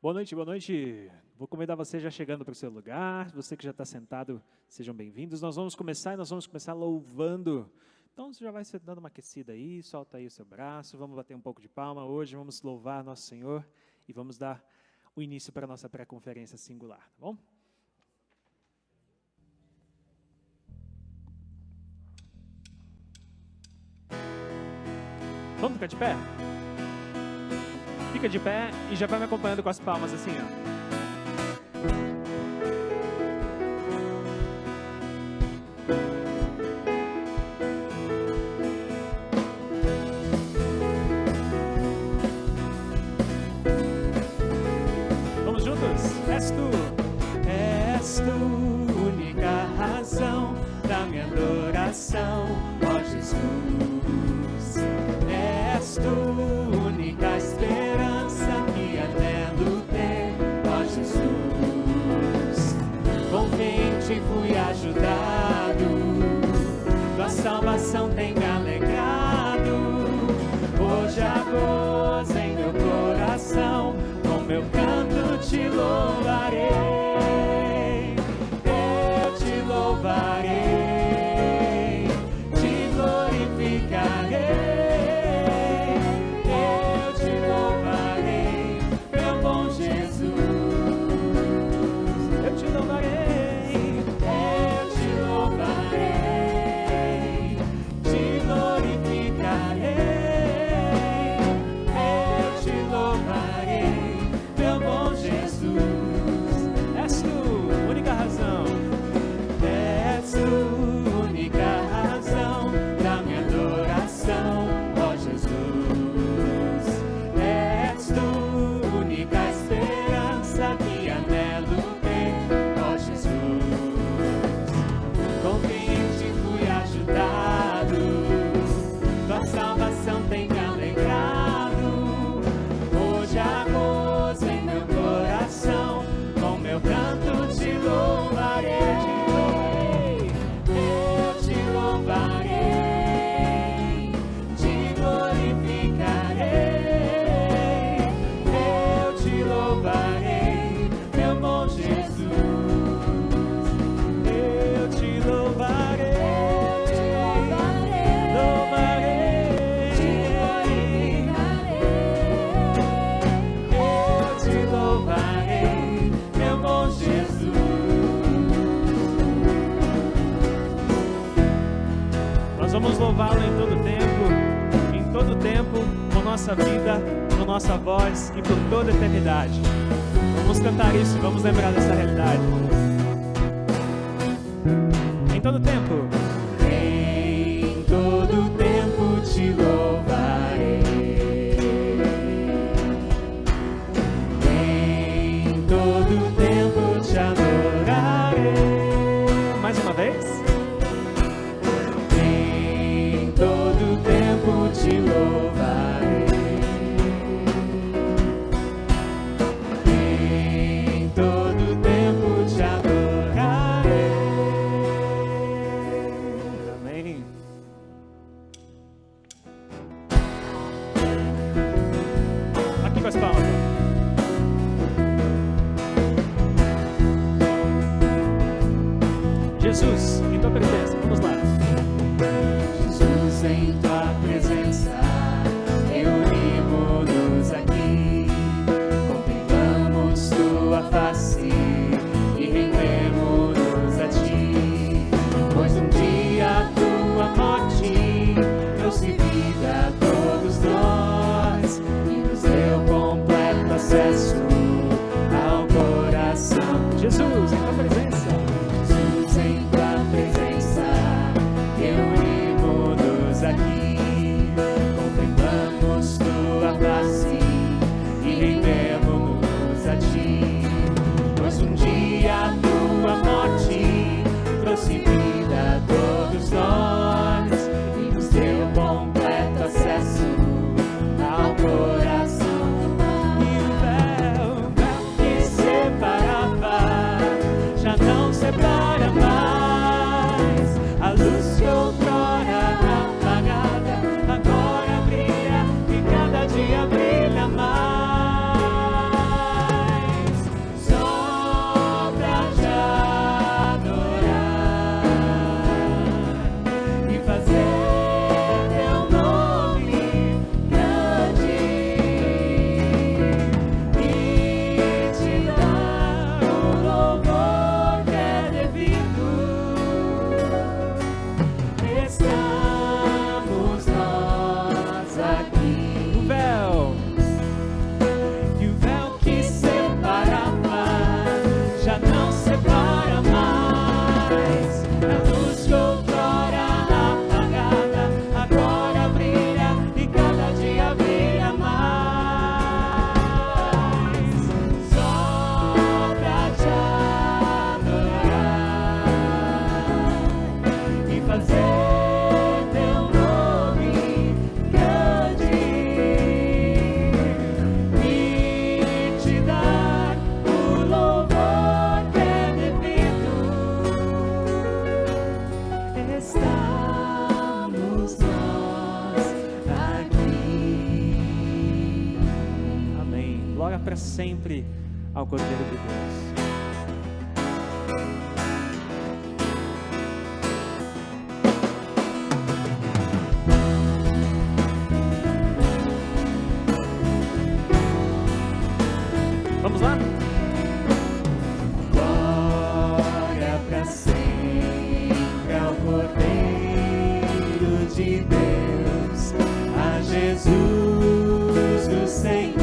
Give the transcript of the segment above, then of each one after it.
Boa noite, boa noite. Vou convidar você já chegando para o seu lugar. Você que já está sentado, sejam bem-vindos. Nós vamos começar louvando. Então você já vai dando uma aquecida aí, solta aí o seu braço, vamos bater um pouco de palma. Hoje vamos louvar nosso Senhor e vamos dar o início para a nossa pré-conferência singular, tá bom? Vamos ficar de pé? Fica de pé e já vai me acompanhando com as palmas assim, ó. Vamos juntos? És tu, única razão da minha adoração, ó Jesus. És tu, única esperança que anelo ter, ó Jesus. Convite fui ajudado, tua salvação tem me alegrado. Hoje há gozo em meu coração, com meu canto te louvarei. Eu te louvarei, te glorificarei. Vamos louvá-lo em todo tempo, com nossa vida, com nossa voz e por toda a eternidade. Vamos cantar isso, vamos lembrar dessa realidade. Em todo tempo. Em todo tempo te louvarei. Em todo tempo te adorarei. Mais uma vez. Te louvarei, em todo tempo te adorarei. Amém. Aqui com as palmas. Jesus, em tua presença, vamos lá. Jesus, em tua presença, reunimos-nos aqui, contemplamos tua face e rendemos-nos a ti, pois um dia a tua morte trouxe vida a todos nós e nos deu completo acesso ao coração. Jesus, em tua presença. Jesus, em tua presença, reunimos-nos aqui, contemplamos tua face e rendemos-nos a ti, pois um dia a tua morte trouxe vida a todos nós e nos deu completo acesso ao coração. E o véu que separava já não separa mais, a luz que outrora apagada Sempre ao Cordeiro de Deus. Vamos lá? Glória pra sempre ao Cordeiro de Deus, a Jesus o Senhor.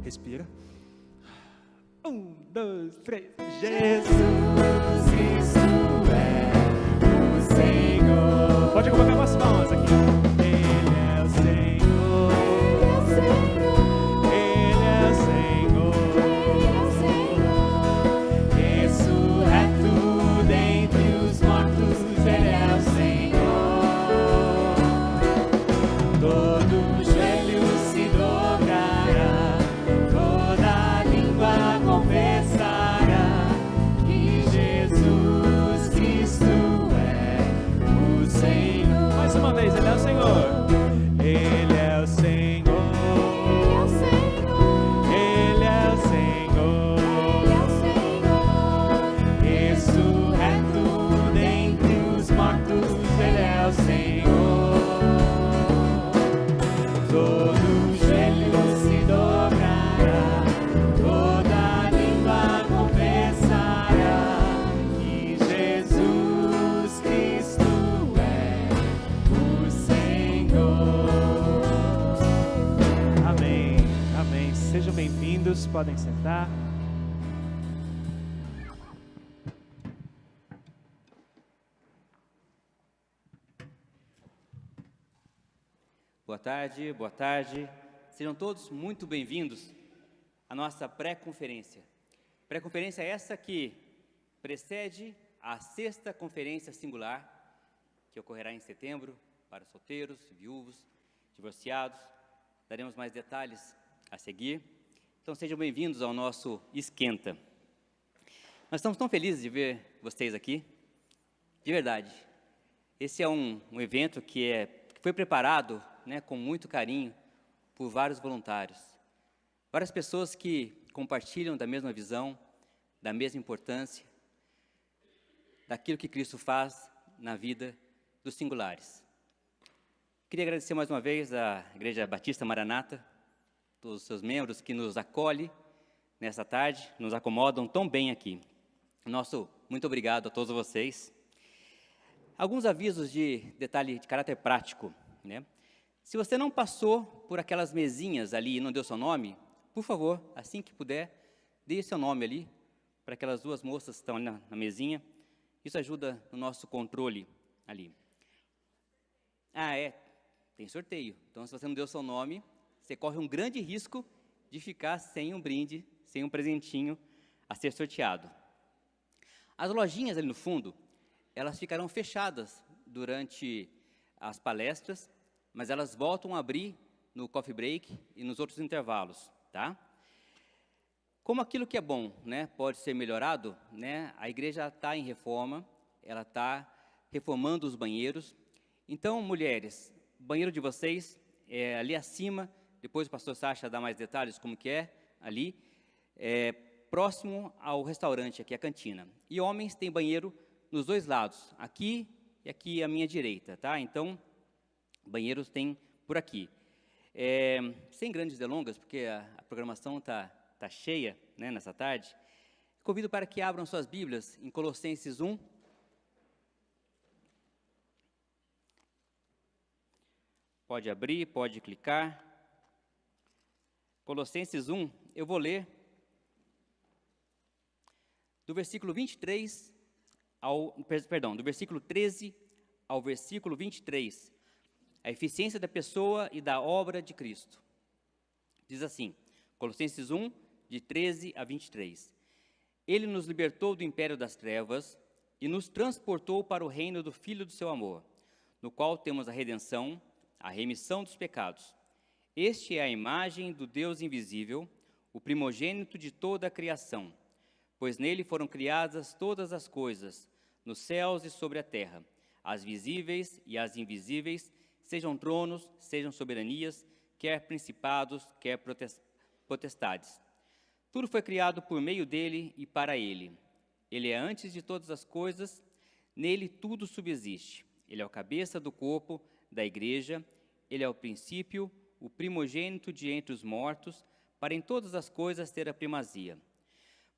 Respira. 1, 2, 3. Jesus Cristo é o Senhor. Pode colocar as mãos aqui. Ele é o Senhor. Ele é o Senhor. Ressurreto dentre os mortos, Ele é o Senhor. Todo joelho se dobrará, toda língua confessará que Jesus Cristo é o Senhor. Mais uma vez, Ele é o Senhor. Ele é o Senhor. Ele é o Senhor. Ressurreto dentre os mortos, Ele é o Senhor. Todo joelho se dobrará, toda língua confessará que Jesus Cristo é o Senhor. Amém. Amém. Sejam bem-vindos. Podem sentar. Boa tarde, boa tarde. Sejam todos muito bem-vindos à nossa pré-conferência. Pré-conferência essa que precede a 6ª conferência singular, que ocorrerá em setembro, para solteiros, viúvos, divorciados. Daremos mais detalhes a seguir. Então sejam bem-vindos ao nosso Esquenta. Nós estamos tão felizes de ver vocês aqui, de verdade. Esse é um evento que foi preparado, com muito carinho por vários voluntários, várias pessoas que compartilham da mesma visão, da mesma importância. daquilo que Cristo faz na vida dos singulares. Queria agradecer mais uma vez à Igreja Batista Maranata, todos os seus membros que nos acolhem nessa tarde, nos acomodam tão bem aqui. Nosso muito obrigado a todos vocês. Alguns avisos de detalhe de caráter prático, né? Se você não passou por aquelas mesinhas ali e não deu seu nome, por favor, assim que puder, dê seu nome ali, para aquelas duas moças que estão ali na mesinha. Isso ajuda no nosso controle ali. Tem sorteio. Então, se você não deu seu nome, você corre um grande risco de ficar sem um brinde, sem um presentinho a ser sorteado. As lojinhas ali no fundo, elas ficarão fechadas durante as palestras, mas elas voltam a abrir no coffee break e nos outros intervalos, tá? Como aquilo que é bom, né, pode ser melhorado, né, a igreja está em reforma, ela está reformando os banheiros. Então, mulheres, o banheiro de vocês é ali acima, depois o pastor Sacha dá mais detalhes como que é ali, próximo ao restaurante, aqui a cantina. E homens têm banheiro nos dois lados, aqui e aqui à minha direita, tá? Então, banheiros tem por aqui. Sem grandes delongas, porque a programação está cheia, né, nessa tarde, convido para que abram suas Bíblias em Colossenses 1. Pode abrir, pode clicar. Colossenses 1, eu vou ler do versículo 23 do versículo 13 ao versículo 23. A eficiência da pessoa e da obra de Cristo. Diz assim, Colossenses 1, de 13 a 23. Ele nos libertou do império das trevas e nos transportou para o reino do Filho do seu amor, no qual temos a redenção, a remissão dos pecados. Este é a imagem do Deus invisível, o primogênito de toda a criação, pois nele foram criadas todas as coisas, nos céus e sobre a terra, as visíveis e as invisíveis, sejam tronos, sejam soberanias, quer principados, quer potestades. Tudo foi criado por meio dele e para ele. Ele é antes de todas as coisas, nele tudo subsiste. Ele é o cabeça do corpo, da igreja, ele é o princípio, o primogênito de entre os mortos, para em todas as coisas ter a primazia.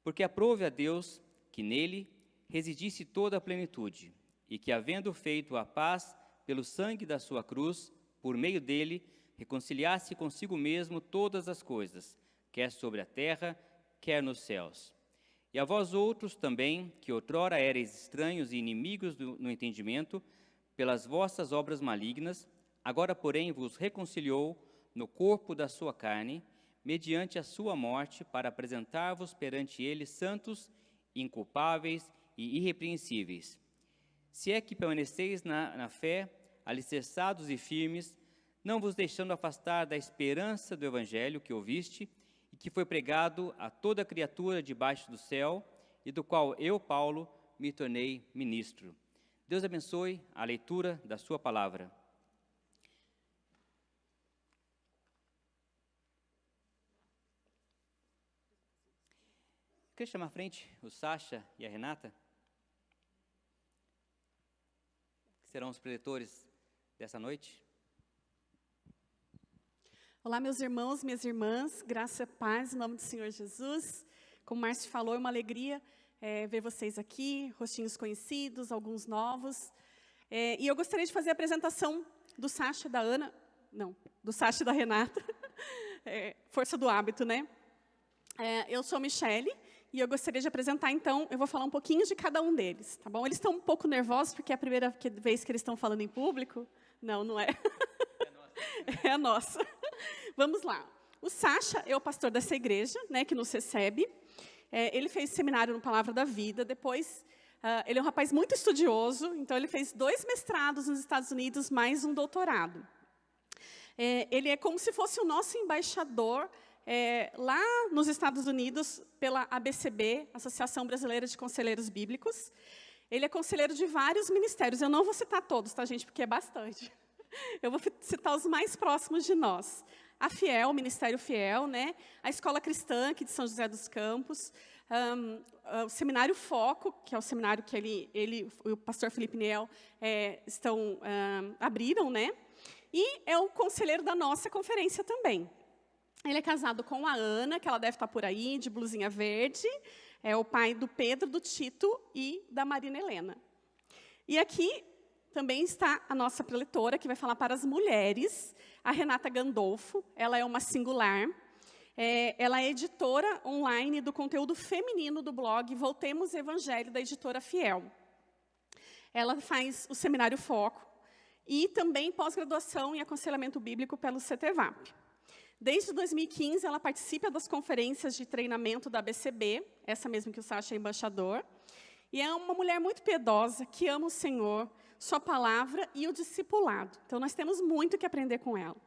Porque aprove a Deus que nele residisse toda a plenitude, e que, havendo feito a paz pelo sangue da sua cruz, por meio dele, reconciliasse consigo mesmo todas as coisas, quer sobre a terra, quer nos céus. E a vós outros também, que outrora erais estranhos e inimigos no entendimento, pelas vossas obras malignas, agora, porém, vos reconciliou no corpo da sua carne, mediante a sua morte, para apresentar-vos perante ele santos, inculpáveis e irrepreensíveis. Se é que permaneceis na fé, alicerçados e firmes, não vos deixando afastar da esperança do evangelho que ouviste e que foi pregado a toda criatura debaixo do céu, e do qual eu, Paulo, me tornei ministro. Deus abençoe a leitura da sua palavra. Queria chamar à frente o Sacha e a Renata, que serão os preletores dessa noite. Olá, meus irmãos, minhas irmãs, graça e paz, em nome do Senhor Jesus. Como o Márcio falou, é uma alegria ver vocês aqui, rostinhos conhecidos, alguns novos. E eu gostaria de fazer a apresentação do Sacha e da Ana, do Sacha e da Renata, força do hábito, né? Eu sou Michele, e eu gostaria de apresentar, então, eu vou falar um pouquinho de cada um deles, tá bom? Eles estão um pouco nervosos, porque é a primeira vez que eles estão falando em público. Não é. É a nossa. Vamos lá. O Sacha é o pastor dessa igreja, né, que nos recebe. Ele fez seminário no Palavra da Vida, depois ele é um rapaz muito estudioso, então ele fez 2 mestrados nos Estados Unidos, mais um doutorado. Ele é como se fosse o nosso embaixador lá nos Estados Unidos, pela ABCB, Associação Brasileira de Conselheiros Bíblicos. Ele é conselheiro de vários ministérios. Eu não vou citar todos, tá, gente, porque é bastante. Eu vou citar os mais próximos de nós. A Fiel, o Ministério Fiel, né? A Escola Cristã, aqui de São José dos Campos, o Seminário Foco, que é o seminário que o pastor Felipe Niel abriram, né? E é o conselheiro da nossa conferência também. Ele é casado com a Ana, que ela deve estar por aí, de blusinha verde. É o pai do Pedro, do Tito e da Marina Helena. E aqui também está a nossa preletora, que vai falar para as mulheres, a Renata Gandolfo. Ela é uma singular. Ela é editora online do conteúdo feminino do blog Voltemos Evangelho, da editora Fiel. Ela faz o Seminário Foco e também pós-graduação em aconselhamento bíblico pelo CTVAP. Desde 2015, ela participa das conferências de treinamento da BCB, essa mesmo que o Sacha é embaixador, e é uma mulher muito piedosa, que ama o Senhor, sua palavra e o discipulado. Então, nós temos muito que aprender com ela.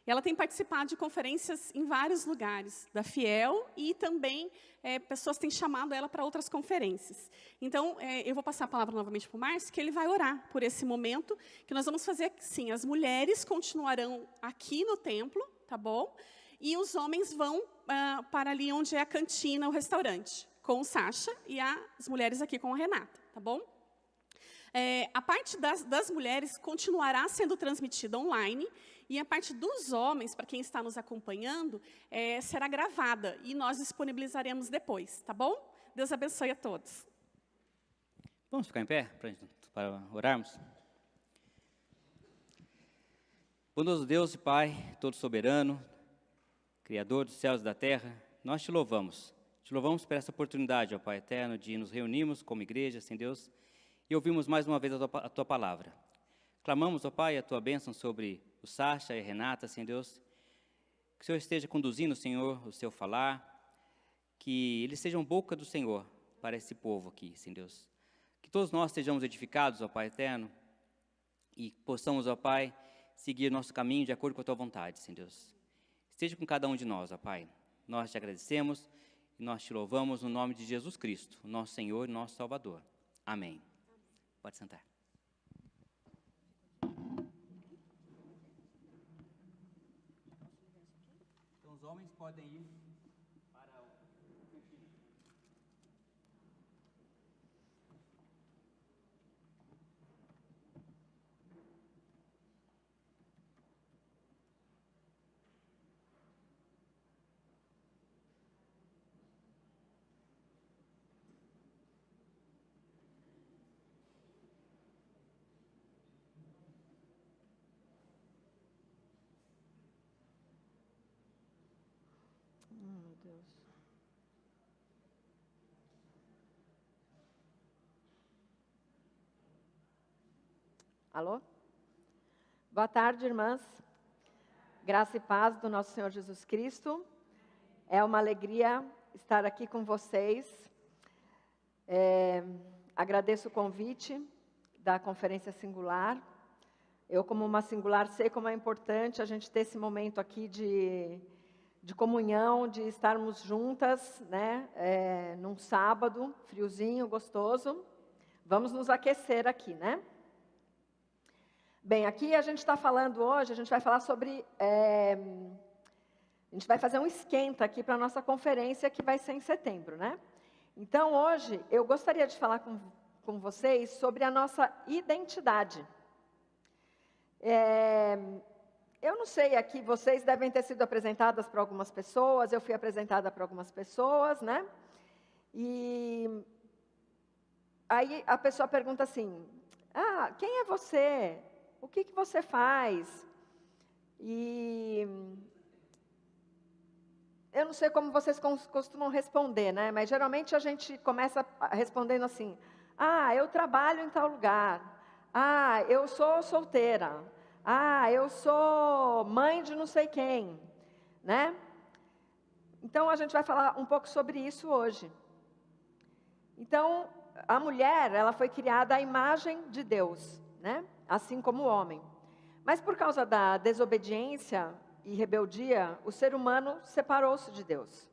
E ela tem participado de conferências em vários lugares, da Fiel, e também pessoas têm chamado ela para outras conferências. Então, eu vou passar a palavra novamente para o Márcio, que ele vai orar por esse momento, que nós vamos fazer assim, as mulheres continuarão aqui no templo, tá bom? E os homens vão para ali onde é a cantina, o restaurante, com o Sacha, e as mulheres aqui com a Renata, tá bom? A parte das mulheres continuará sendo transmitida online, e a parte dos homens, para quem está nos acompanhando, será gravada, e nós disponibilizaremos depois, tá bom? Deus abençoe a todos. Vamos ficar em pé para orarmos? Bondoso Deus e Pai, todo soberano, Criador dos céus e da terra, nós te louvamos. Te louvamos por essa oportunidade, ó Pai eterno, de nos reunirmos como igreja, Senhor Deus, e ouvimos mais uma vez a Tua palavra. Clamamos, ó Pai, a Tua bênção sobre o Sacha e a Renata, Senhor Deus, que o Senhor esteja conduzindo, Senhor, o seu falar, que eles sejam boca do Senhor para esse povo aqui, Senhor Deus. Que todos nós sejamos edificados, ó Pai eterno, e possamos, ó Pai, seguir nosso caminho de acordo com a Tua vontade, Senhor Deus. Esteja com cada um de nós, ó Pai. Nós te agradecemos e nós te louvamos no nome de Jesus Cristo, nosso Senhor e nosso Salvador. Amém. Pode sentar. Então, os homens podem ir para o... Meu Deus. Alô? Boa tarde, irmãs. Graça e paz do nosso Senhor Jesus Cristo. É uma alegria estar aqui com vocês. Agradeço o convite da Conferência Singular. Eu, como uma singular, sei como é importante a gente ter esse momento aqui de comunhão, de estarmos juntas, né, num sábado, friozinho, gostoso. Vamos nos aquecer aqui, né? Bem, aqui a gente está falando hoje, a gente vai falar sobre... a gente vai fazer um esquenta aqui para a nossa conferência, que vai ser em setembro, né? Então, hoje, eu gostaria de falar com vocês sobre a nossa identidade. Eu não sei, aqui vocês devem ter sido apresentadas para algumas pessoas, eu fui apresentada para algumas pessoas, né? E aí a pessoa pergunta assim, quem é você? O que você faz? E eu não sei como vocês costumam responder, né? Mas geralmente a gente começa respondendo assim, eu trabalho em tal lugar, eu sou solteira, eu sou mãe de não sei quem, né? Então, a gente vai falar um pouco sobre isso hoje. Então, a mulher, ela foi criada à imagem de Deus, né? Assim como o homem. Mas por causa da desobediência e rebeldia, o ser humano separou-se de Deus.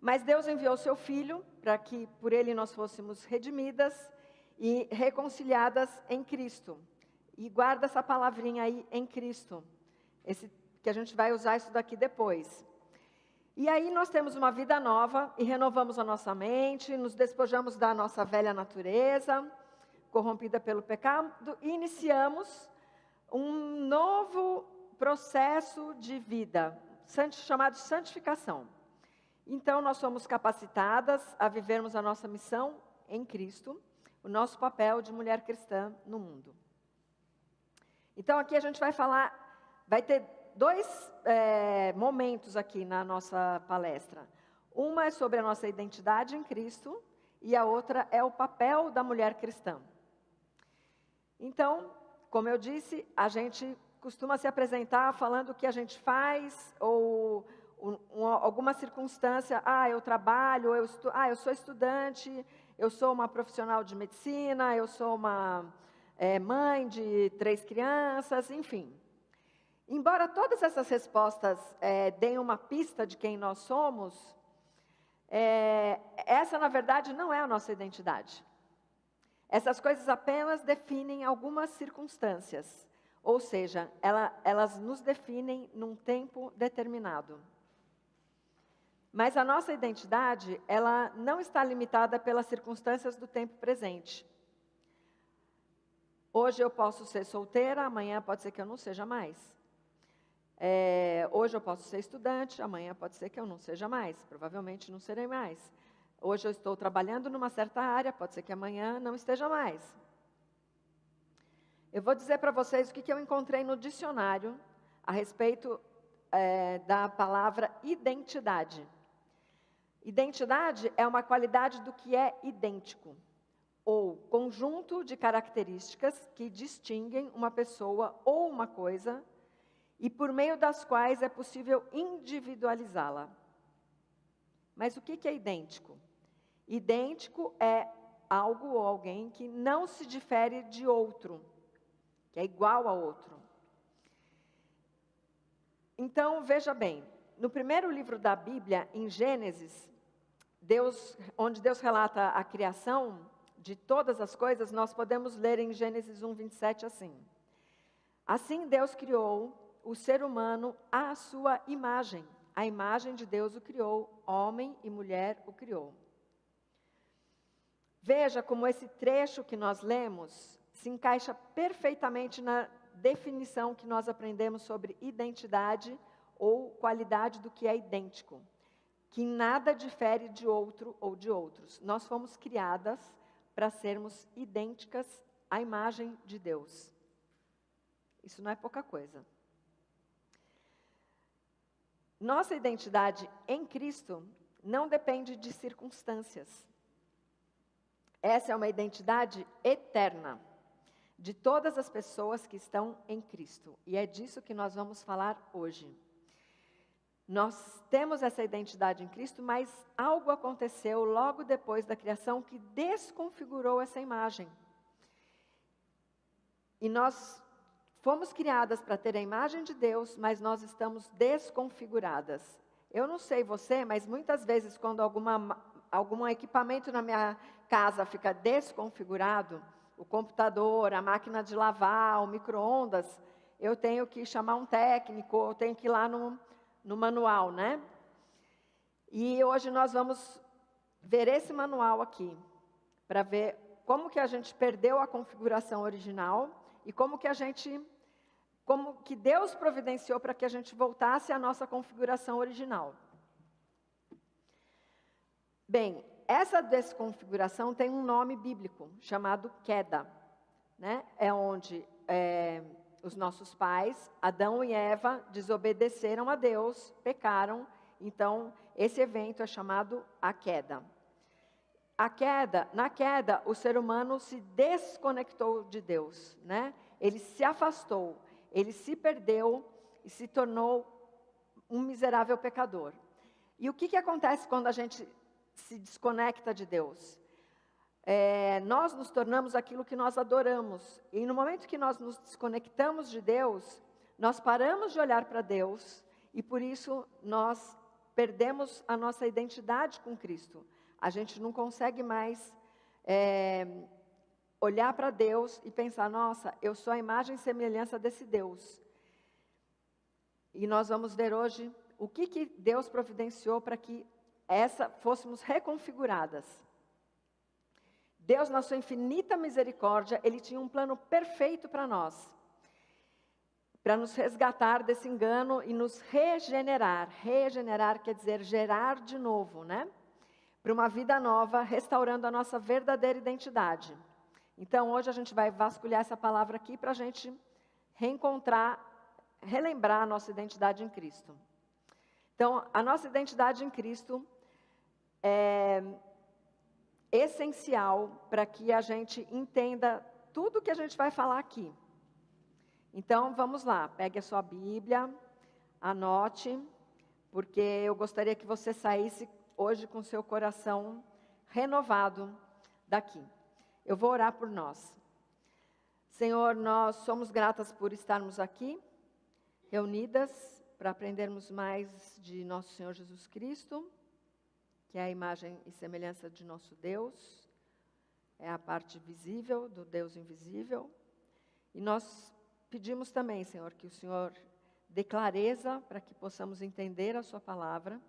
Mas Deus enviou seu Filho para que por ele nós fôssemos redimidas e reconciliadas em Cristo. E guarda essa palavrinha aí, em Cristo. Que a gente vai usar isso daqui depois. E aí nós temos uma vida nova e renovamos a nossa mente, nos despojamos da nossa velha natureza, corrompida pelo pecado, e iniciamos um novo processo de vida, chamado santificação. Então, nós somos capacitadas a vivermos a nossa missão em Cristo, o nosso papel de mulher cristã no mundo. Então, aqui a gente vai falar, vai ter dois momentos aqui na nossa palestra. Uma é sobre a nossa identidade em Cristo e a outra é o papel da mulher cristã. Então, como eu disse, a gente costuma se apresentar falando o que a gente faz ou alguma circunstância. Eu trabalho, eu sou estudante, eu sou uma profissional de medicina, eu sou uma mãe de 3 crianças, enfim. Embora todas essas respostas deem uma pista de quem nós somos, essa, na verdade, não é a nossa identidade. Essas coisas apenas definem algumas circunstâncias, ou seja, elas nos definem num tempo determinado. Mas a nossa identidade, ela não está limitada pelas circunstâncias do tempo presente. Hoje eu posso ser solteira, amanhã pode ser que eu não seja mais. Hoje eu posso ser estudante, amanhã pode ser que eu não seja mais, provavelmente não serei mais. Hoje eu estou trabalhando numa certa área, pode ser que amanhã não esteja mais. Eu vou dizer para vocês o que eu encontrei no dicionário a respeito da palavra identidade. Identidade é uma qualidade do que é idêntico, ou conjunto de características que distinguem uma pessoa ou uma coisa e por meio das quais é possível individualizá-la. Mas o que é idêntico? Idêntico é algo ou alguém que não se difere de outro, que é igual a outro. Então, veja bem, no primeiro livro da Bíblia, em Gênesis, onde Deus relata a criação de todas as coisas, nós podemos ler em Gênesis 1:27 assim: Assim Deus criou o ser humano à sua imagem. A imagem de Deus o criou, homem e mulher o criou. Veja como esse trecho que nós lemos se encaixa perfeitamente na definição que nós aprendemos sobre identidade ou qualidade do que é idêntico, que nada difere de outro ou de outros. Nós fomos criadas para sermos idênticas à imagem de Deus. Isso não é pouca coisa. Nossa identidade em Cristo não depende de circunstâncias. Essa é uma identidade eterna de todas as pessoas que estão em Cristo. E é disso que nós vamos falar hoje. Nós temos essa identidade em Cristo, mas algo aconteceu logo depois da criação que desconfigurou essa imagem. E nós fomos criadas para ter a imagem de Deus, mas nós estamos desconfiguradas. Eu não sei você, mas muitas vezes quando algum equipamento na minha casa fica desconfigurado, o computador, a máquina de lavar, o micro-ondas, eu tenho que chamar um técnico, eu tenho que ir lá no manual, né? E hoje nós vamos ver esse manual aqui, para ver como que a gente perdeu a configuração original e como que Deus providenciou para que a gente voltasse à nossa configuração original. Bem, essa desconfiguração tem um nome bíblico, chamado queda, né? É onde os nossos pais, Adão e Eva, desobedeceram a Deus, pecaram. Então, esse evento é chamado a queda. Na queda, o ser humano se desconectou de Deus, né? Ele se afastou, ele se perdeu e se tornou um miserável pecador. E o que acontece quando a gente se desconecta de Deus? Nós nos tornamos aquilo que nós adoramos. E no momento que nós nos desconectamos de Deus, nós paramos de olhar para Deus e por isso nós perdemos a nossa identidade com Cristo. A gente não consegue mais olhar para Deus e pensar, nossa, eu sou a imagem e semelhança desse Deus. E nós vamos ver hoje o que Deus providenciou para que fôssemos reconfiguradas? Deus, na sua infinita misericórdia, Ele tinha um plano perfeito para nós, para nos resgatar desse engano e nos regenerar. Regenerar quer dizer gerar de novo, né? Para uma vida nova, restaurando a nossa verdadeira identidade. Então, hoje a gente vai vasculhar essa palavra aqui para a gente relembrar a nossa identidade em Cristo. Então, a nossa identidade em Cristo é essencial para que a gente entenda tudo que a gente vai falar aqui. Então, vamos lá, pegue a sua Bíblia, anote, porque eu gostaria que você saísse hoje com seu coração renovado daqui. Eu vou orar por nós. Senhor, nós somos gratas por estarmos aqui, reunidas, para aprendermos mais de nosso Senhor Jesus Cristo, que é a imagem e semelhança de nosso Deus, é a parte visível do Deus invisível. E nós pedimos também, Senhor, que o Senhor dê clareza para que possamos entender a sua palavra,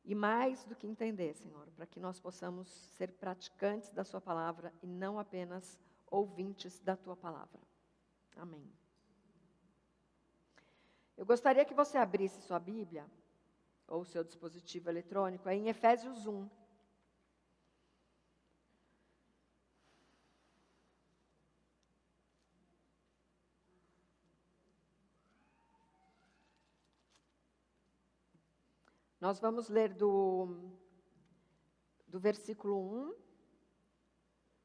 e mais do que entender, Senhor, para que nós possamos ser praticantes da sua palavra e não apenas ouvintes da tua palavra. Amém. Eu gostaria que você abrisse sua Bíblia, ou seu dispositivo eletrônico, aí em Efésios 1. Nós vamos ler do versículo 1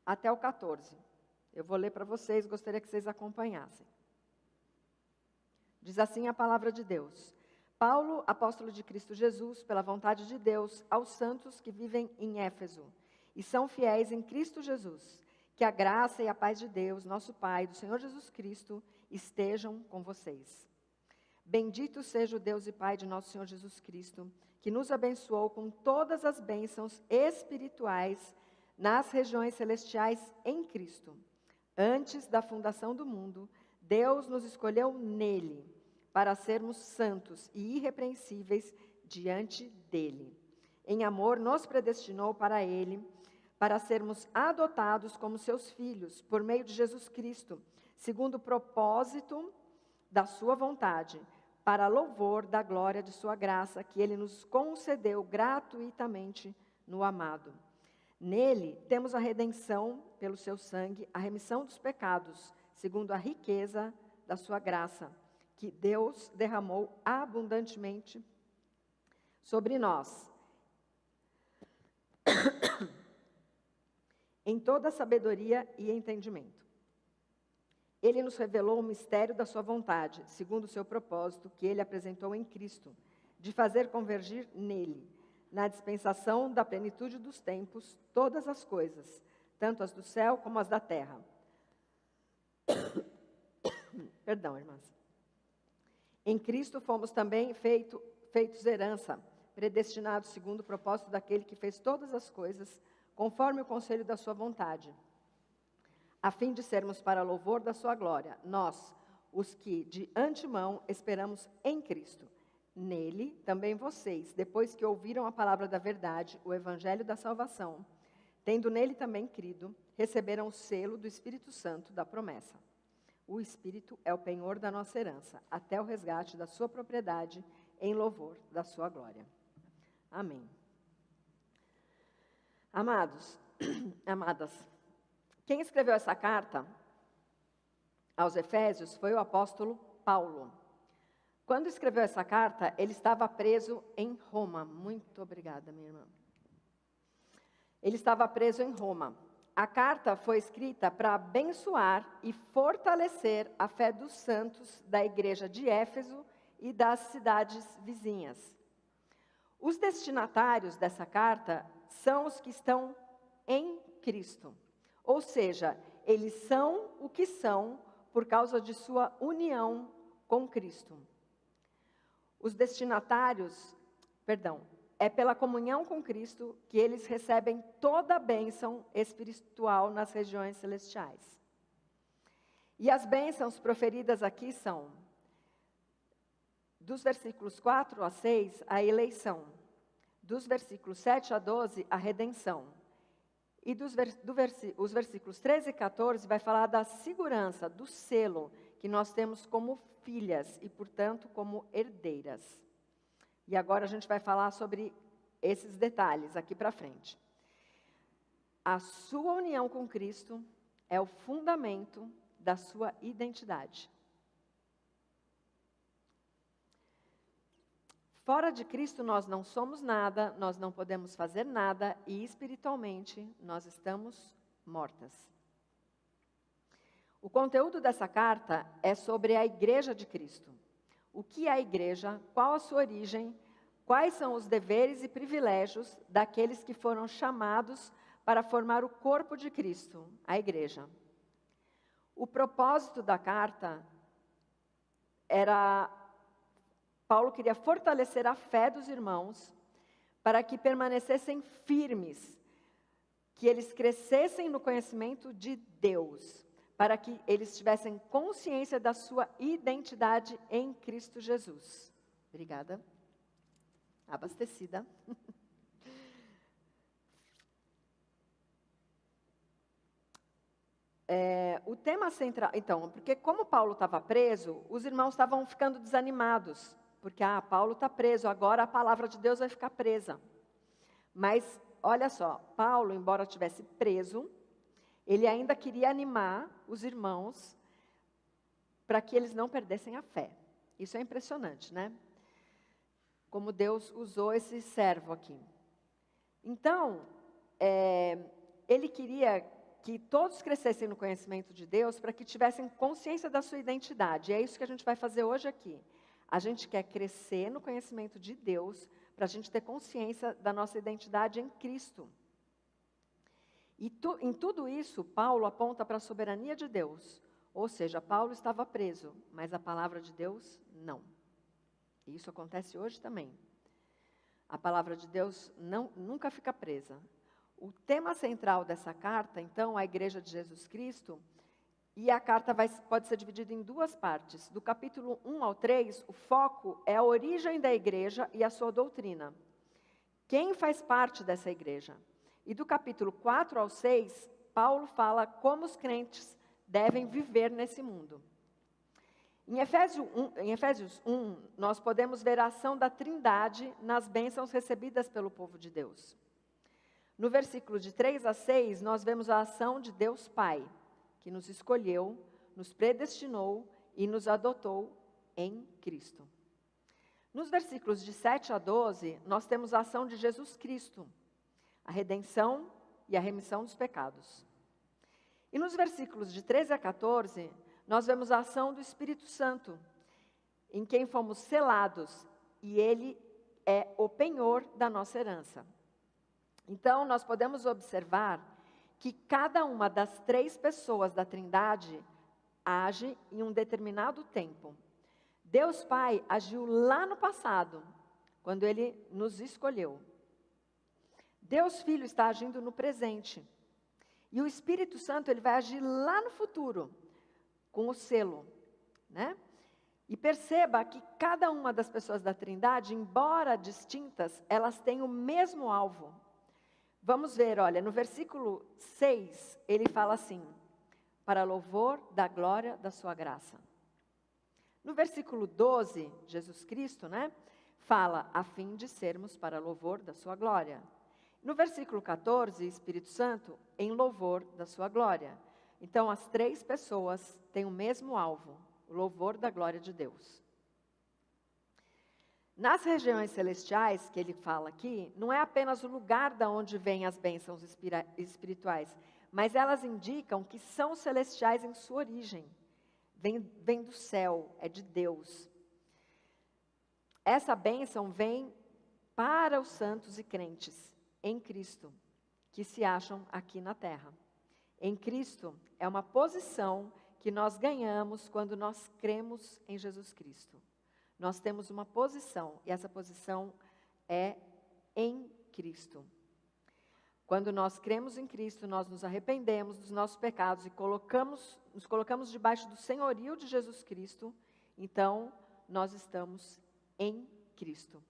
até o 14. Eu vou ler para vocês, gostaria que vocês acompanhassem. Diz assim a palavra de Deus: Paulo, apóstolo de Cristo Jesus, pela vontade de Deus, aos santos que vivem em Éfeso e são fiéis em Cristo Jesus, que a graça e a paz de Deus, nosso Pai, do Senhor Jesus Cristo, estejam com vocês. Bendito seja o Deus e Pai de nosso Senhor Jesus Cristo, que nos abençoou com todas as bênçãos espirituais nas regiões celestiais em Cristo. Antes da fundação do mundo, Deus nos escolheu nele, para sermos santos e irrepreensíveis diante dele. Em amor, nos predestinou para ele, para sermos adotados como seus filhos, por meio de Jesus Cristo, segundo o propósito da sua vontade, para louvor da glória de sua graça, que ele nos concedeu gratuitamente no amado. Nele temos a redenção pelo seu sangue, a remissão dos pecados, segundo a riqueza da sua graça, que Deus derramou abundantemente sobre nós, em toda sabedoria e entendimento. Ele nos revelou o mistério da sua vontade, segundo o seu propósito, que ele apresentou em Cristo, de fazer convergir nele, na dispensação da plenitude dos tempos, todas as coisas, tanto as do céu como as da terra. Perdão, irmãs. Em Cristo fomos também feitos herança, predestinados segundo o propósito daquele que fez todas as coisas, conforme o conselho da sua vontade, a fim de sermos para louvor da sua glória, nós, os que de antemão esperamos em Cristo. Nele, também vocês, depois que ouviram a palavra da verdade, o evangelho da salvação, tendo nele também crido, receberam o selo do Espírito Santo da promessa. O Espírito é o penhor da nossa herança, até o resgate da sua propriedade, em louvor da sua glória. Amém. Amados, amadas, quem escreveu essa carta aos Efésios foi o apóstolo Paulo. Quando escreveu essa carta, ele estava preso em Roma. Muito obrigada, minha irmã. Ele estava preso em Roma. A carta foi escrita para abençoar e fortalecer a fé dos santos da igreja de Éfeso e das cidades vizinhas. Os destinatários dessa carta são os que estão em Cristo. Ou seja, eles são o que são por causa de sua união com Cristo. Os destinatários, é pela comunhão com Cristo que eles recebem toda a bênção espiritual nas regiões Dos versículos 4 a 6, a eleição. Dos versículos 7 a 12, a redenção. E os versículos 13 e 14 vai falar da segurança, do selo que nós temos como filhas e, portanto, como herdeiras. E agora a gente vai falar sobre esses detalhes aqui para frente. A sua união com Cristo é o fundamento da sua identidade. Fora de Cristo nós não somos nada, nós não podemos fazer nada e espiritualmente nós estamos mortas. O conteúdo dessa carta é sobre a Igreja de Cristo. O que é a igreja, qual a sua origem, quais são os deveres e privilégios daqueles que foram chamados para formar o corpo de Cristo, a igreja. O propósito da carta era, Paulo queria fortalecer a fé dos irmãos para que permanecessem firmes, que eles crescessem no conhecimento de Deus, para que eles tivessem consciência da sua identidade em Cristo Jesus. Obrigada. Abastecida. O tema central, então, porque como Paulo estava preso, os irmãos estavam ficando desanimados, porque Paulo está preso, agora a palavra de Deus vai ficar presa. Mas, olha só, Paulo, embora estivesse preso, ele ainda queria animar os irmãos para que eles não perdessem a fé. Isso é impressionante, né? Como Deus usou esse servo aqui. Então, ele queria que todos crescessem no conhecimento de Deus para que tivessem consciência da sua identidade. E é isso que a gente vai fazer hoje aqui. A gente quer crescer no conhecimento de Deus para a gente ter consciência da nossa identidade em Cristo. E em tudo isso, Paulo aponta para a soberania de Deus. Ou seja, Paulo estava preso, mas a palavra de Deus não. E isso acontece hoje também. A palavra de Deus nunca fica presa. O tema central dessa carta, então, a Igreja de Jesus Cristo, e a carta pode ser dividida em duas partes. Do capítulo 1 ao 3, o foco é a origem da igreja e a sua doutrina. Quem faz parte dessa igreja? E do capítulo 4 ao 6, Paulo fala como os crentes devem viver nesse mundo. Em Efésios 1, nós podemos ver a ação da Trindade nas bênçãos recebidas pelo povo de Deus. No versículo de 3 a 6, nós vemos a ação de Deus Pai, que nos escolheu, nos predestinou e nos adotou em Cristo. Nos versículos de 7 a 12, nós temos a ação de Jesus Cristo, a redenção e a remissão dos pecados. E nos versículos de 13 a 14, nós vemos a ação do Espírito Santo, em quem fomos selados, e ele é o penhor da nossa herança. Então, nós podemos observar que cada uma das três pessoas da Trindade age em um determinado tempo. Deus Pai agiu lá no passado, quando Ele nos escolheu. Deus Filho está agindo no presente. E o Espírito Santo ele vai agir lá no futuro, com o selo, né? E perceba que cada uma das pessoas da Trindade, embora distintas, elas têm o mesmo alvo. Vamos ver, olha, no versículo 6, ele fala assim, para louvor da glória da sua graça. No versículo 12, Jesus Cristo, né, fala, a fim de sermos para louvor da sua glória. No versículo 14, Espírito Santo, em louvor da sua glória. Então, as três pessoas têm o mesmo alvo, o louvor da glória de Deus. Nas regiões celestiais, que ele fala aqui, não é apenas o lugar da onde vêm as bênçãos espirituais, mas elas indicam que são celestiais em sua origem. Vem do céu, é de Deus. Essa bênção vem para os santos e crentes em Cristo, que se acham aqui na terra. Em Cristo é uma posição que nós ganhamos quando nós cremos em Jesus Cristo. Nós temos uma posição, e essa posição é em Cristo. Quando nós cremos em Cristo, nós nos arrependemos dos nossos pecados e nos colocamos debaixo do senhorio de Jesus Cristo, então nós estamos em Cristo.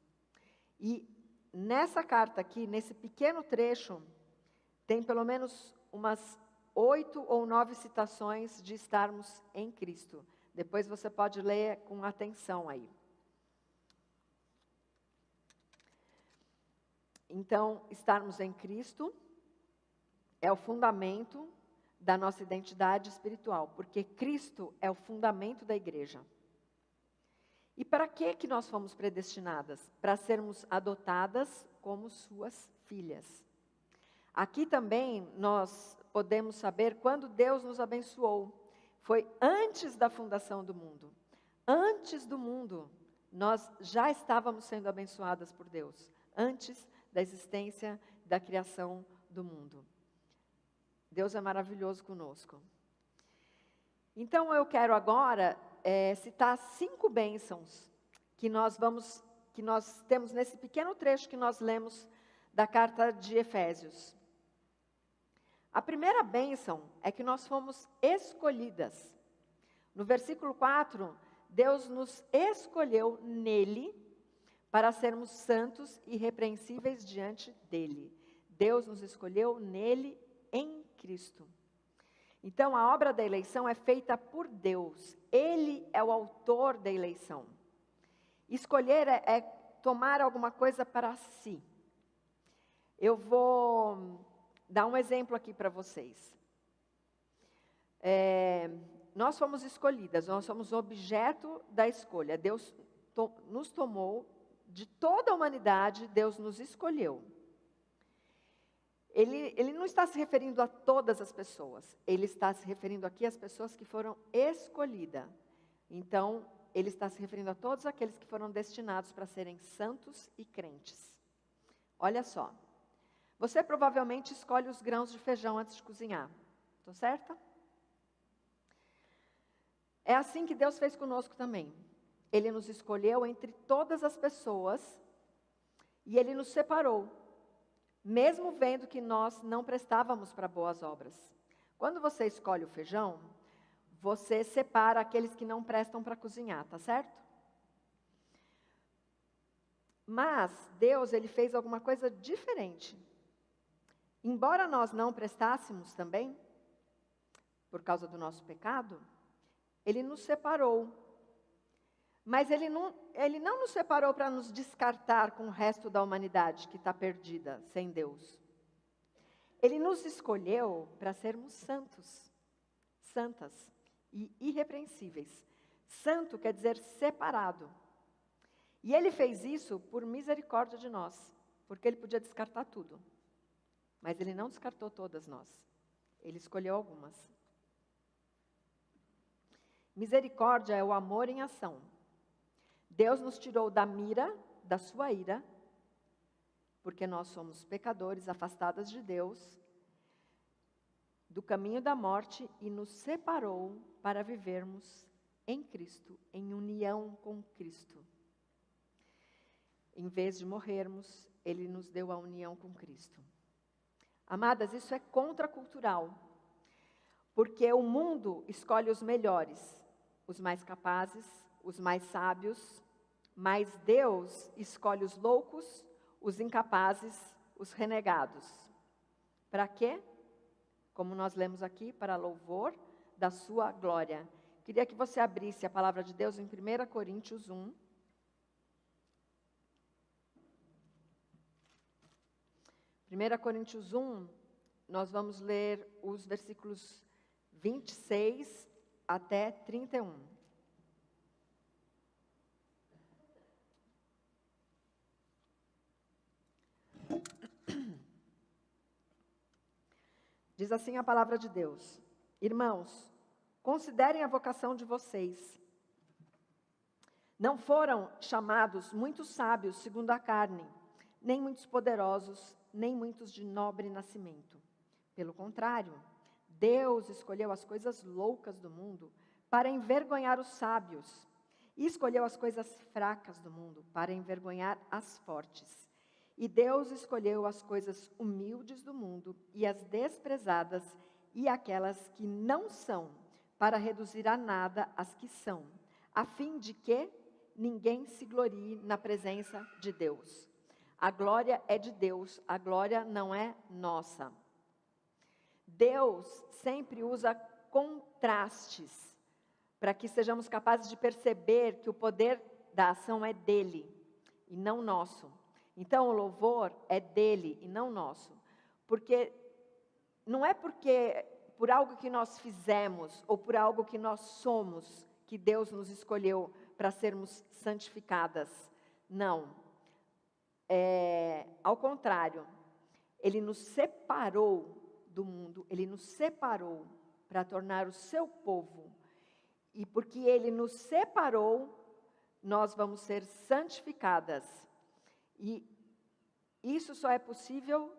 E nessa carta aqui, nesse pequeno trecho, tem pelo menos umas 8 ou 9 citações de estarmos em Cristo. Depois você pode ler com atenção aí. Então, estarmos em Cristo é o fundamento da nossa identidade espiritual, porque Cristo é o fundamento da igreja. E para que nós fomos predestinadas? Para sermos adotadas como suas filhas. Aqui também nós podemos saber quando Deus nos abençoou. Foi antes da fundação do mundo. Antes do mundo, nós já estávamos sendo abençoadas por Deus. Antes da existência da criação do mundo. Deus é maravilhoso conosco. Então eu quero agora citar 5 bênçãos que nós temos nesse pequeno trecho que nós lemos da carta de Efésios. A primeira bênção é que nós fomos escolhidas. No versículo 4, Deus nos escolheu nele para sermos santos e irrepreensíveis diante dele. Deus nos escolheu nele, em Cristo. Então, a obra da eleição é feita por Deus. Ele é o autor da eleição. Escolher é tomar alguma coisa para si. Eu vou dar um exemplo aqui para vocês. Nós fomos escolhidas, nós somos objeto da escolha. Deus nos tomou, de toda a humanidade, Deus nos escolheu. Ele não está se referindo a todas as pessoas, ele está se referindo aqui às pessoas que foram escolhidas. Então, ele está se referindo a todos aqueles que foram destinados para serem santos e crentes. Olha só, você provavelmente escolhe os grãos de feijão antes de cozinhar, estou certa? É assim que Deus fez conosco também. Ele nos escolheu entre todas as pessoas e Ele nos separou, mesmo vendo que nós não prestávamos para boas obras. Quando você escolhe o feijão, você separa aqueles que não prestam para cozinhar, tá certo? Mas Deus, Ele fez alguma coisa diferente. Embora nós não prestássemos também, por causa do nosso pecado, Ele nos separou. Mas Ele não nos separou para nos descartar com o resto da humanidade que está perdida, sem Deus. Ele nos escolheu para sermos santos, santas e irrepreensíveis. Santo quer dizer separado. E Ele fez isso por misericórdia de nós, porque Ele podia descartar tudo. Mas Ele não descartou todas nós. Ele escolheu algumas. Misericórdia é o amor em ação. Deus nos tirou da mira, da sua ira, porque nós somos pecadores, afastadas de Deus, do caminho da morte e nos separou para vivermos em Cristo, em união com Cristo. Em vez de morrermos, Ele nos deu a união com Cristo. Amadas, isso é contracultural, porque o mundo escolhe os melhores, os mais capazes, os mais sábios, mas Deus escolhe os loucos, os incapazes, os renegados. Para quê? Como nós lemos aqui, para louvor da sua glória. Queria que você abrisse a palavra de Deus em 1 Coríntios 1. 1 Coríntios 1, nós vamos ler os versículos 26 até 31. Diz assim a palavra de Deus: Irmãos, considerem a vocação de vocês. Não foram chamados muitos sábios segundo a carne, nem muitos poderosos, nem muitos de nobre nascimento. Pelo contrário, Deus escolheu as coisas loucas do mundo para envergonhar os sábios, e escolheu as coisas fracas do mundo para envergonhar as fortes. E Deus escolheu as coisas humildes do mundo e as desprezadas e aquelas que não são, para reduzir a nada as que são, a fim de que ninguém se glorie na presença de Deus. A glória é de Deus, a glória não é nossa. Deus sempre usa contrastes para que sejamos capazes de perceber que o poder da ação é dele e não nosso. Então o louvor é dele e não nosso. Porque não é porque por algo que nós fizemos ou por algo que nós somos que Deus nos escolheu para sermos santificadas. Não. Ao contrário, Ele nos separou do mundo, Ele nos separou para tornar o seu povo. E porque Ele nos separou, nós vamos ser santificadas. E isso só é possível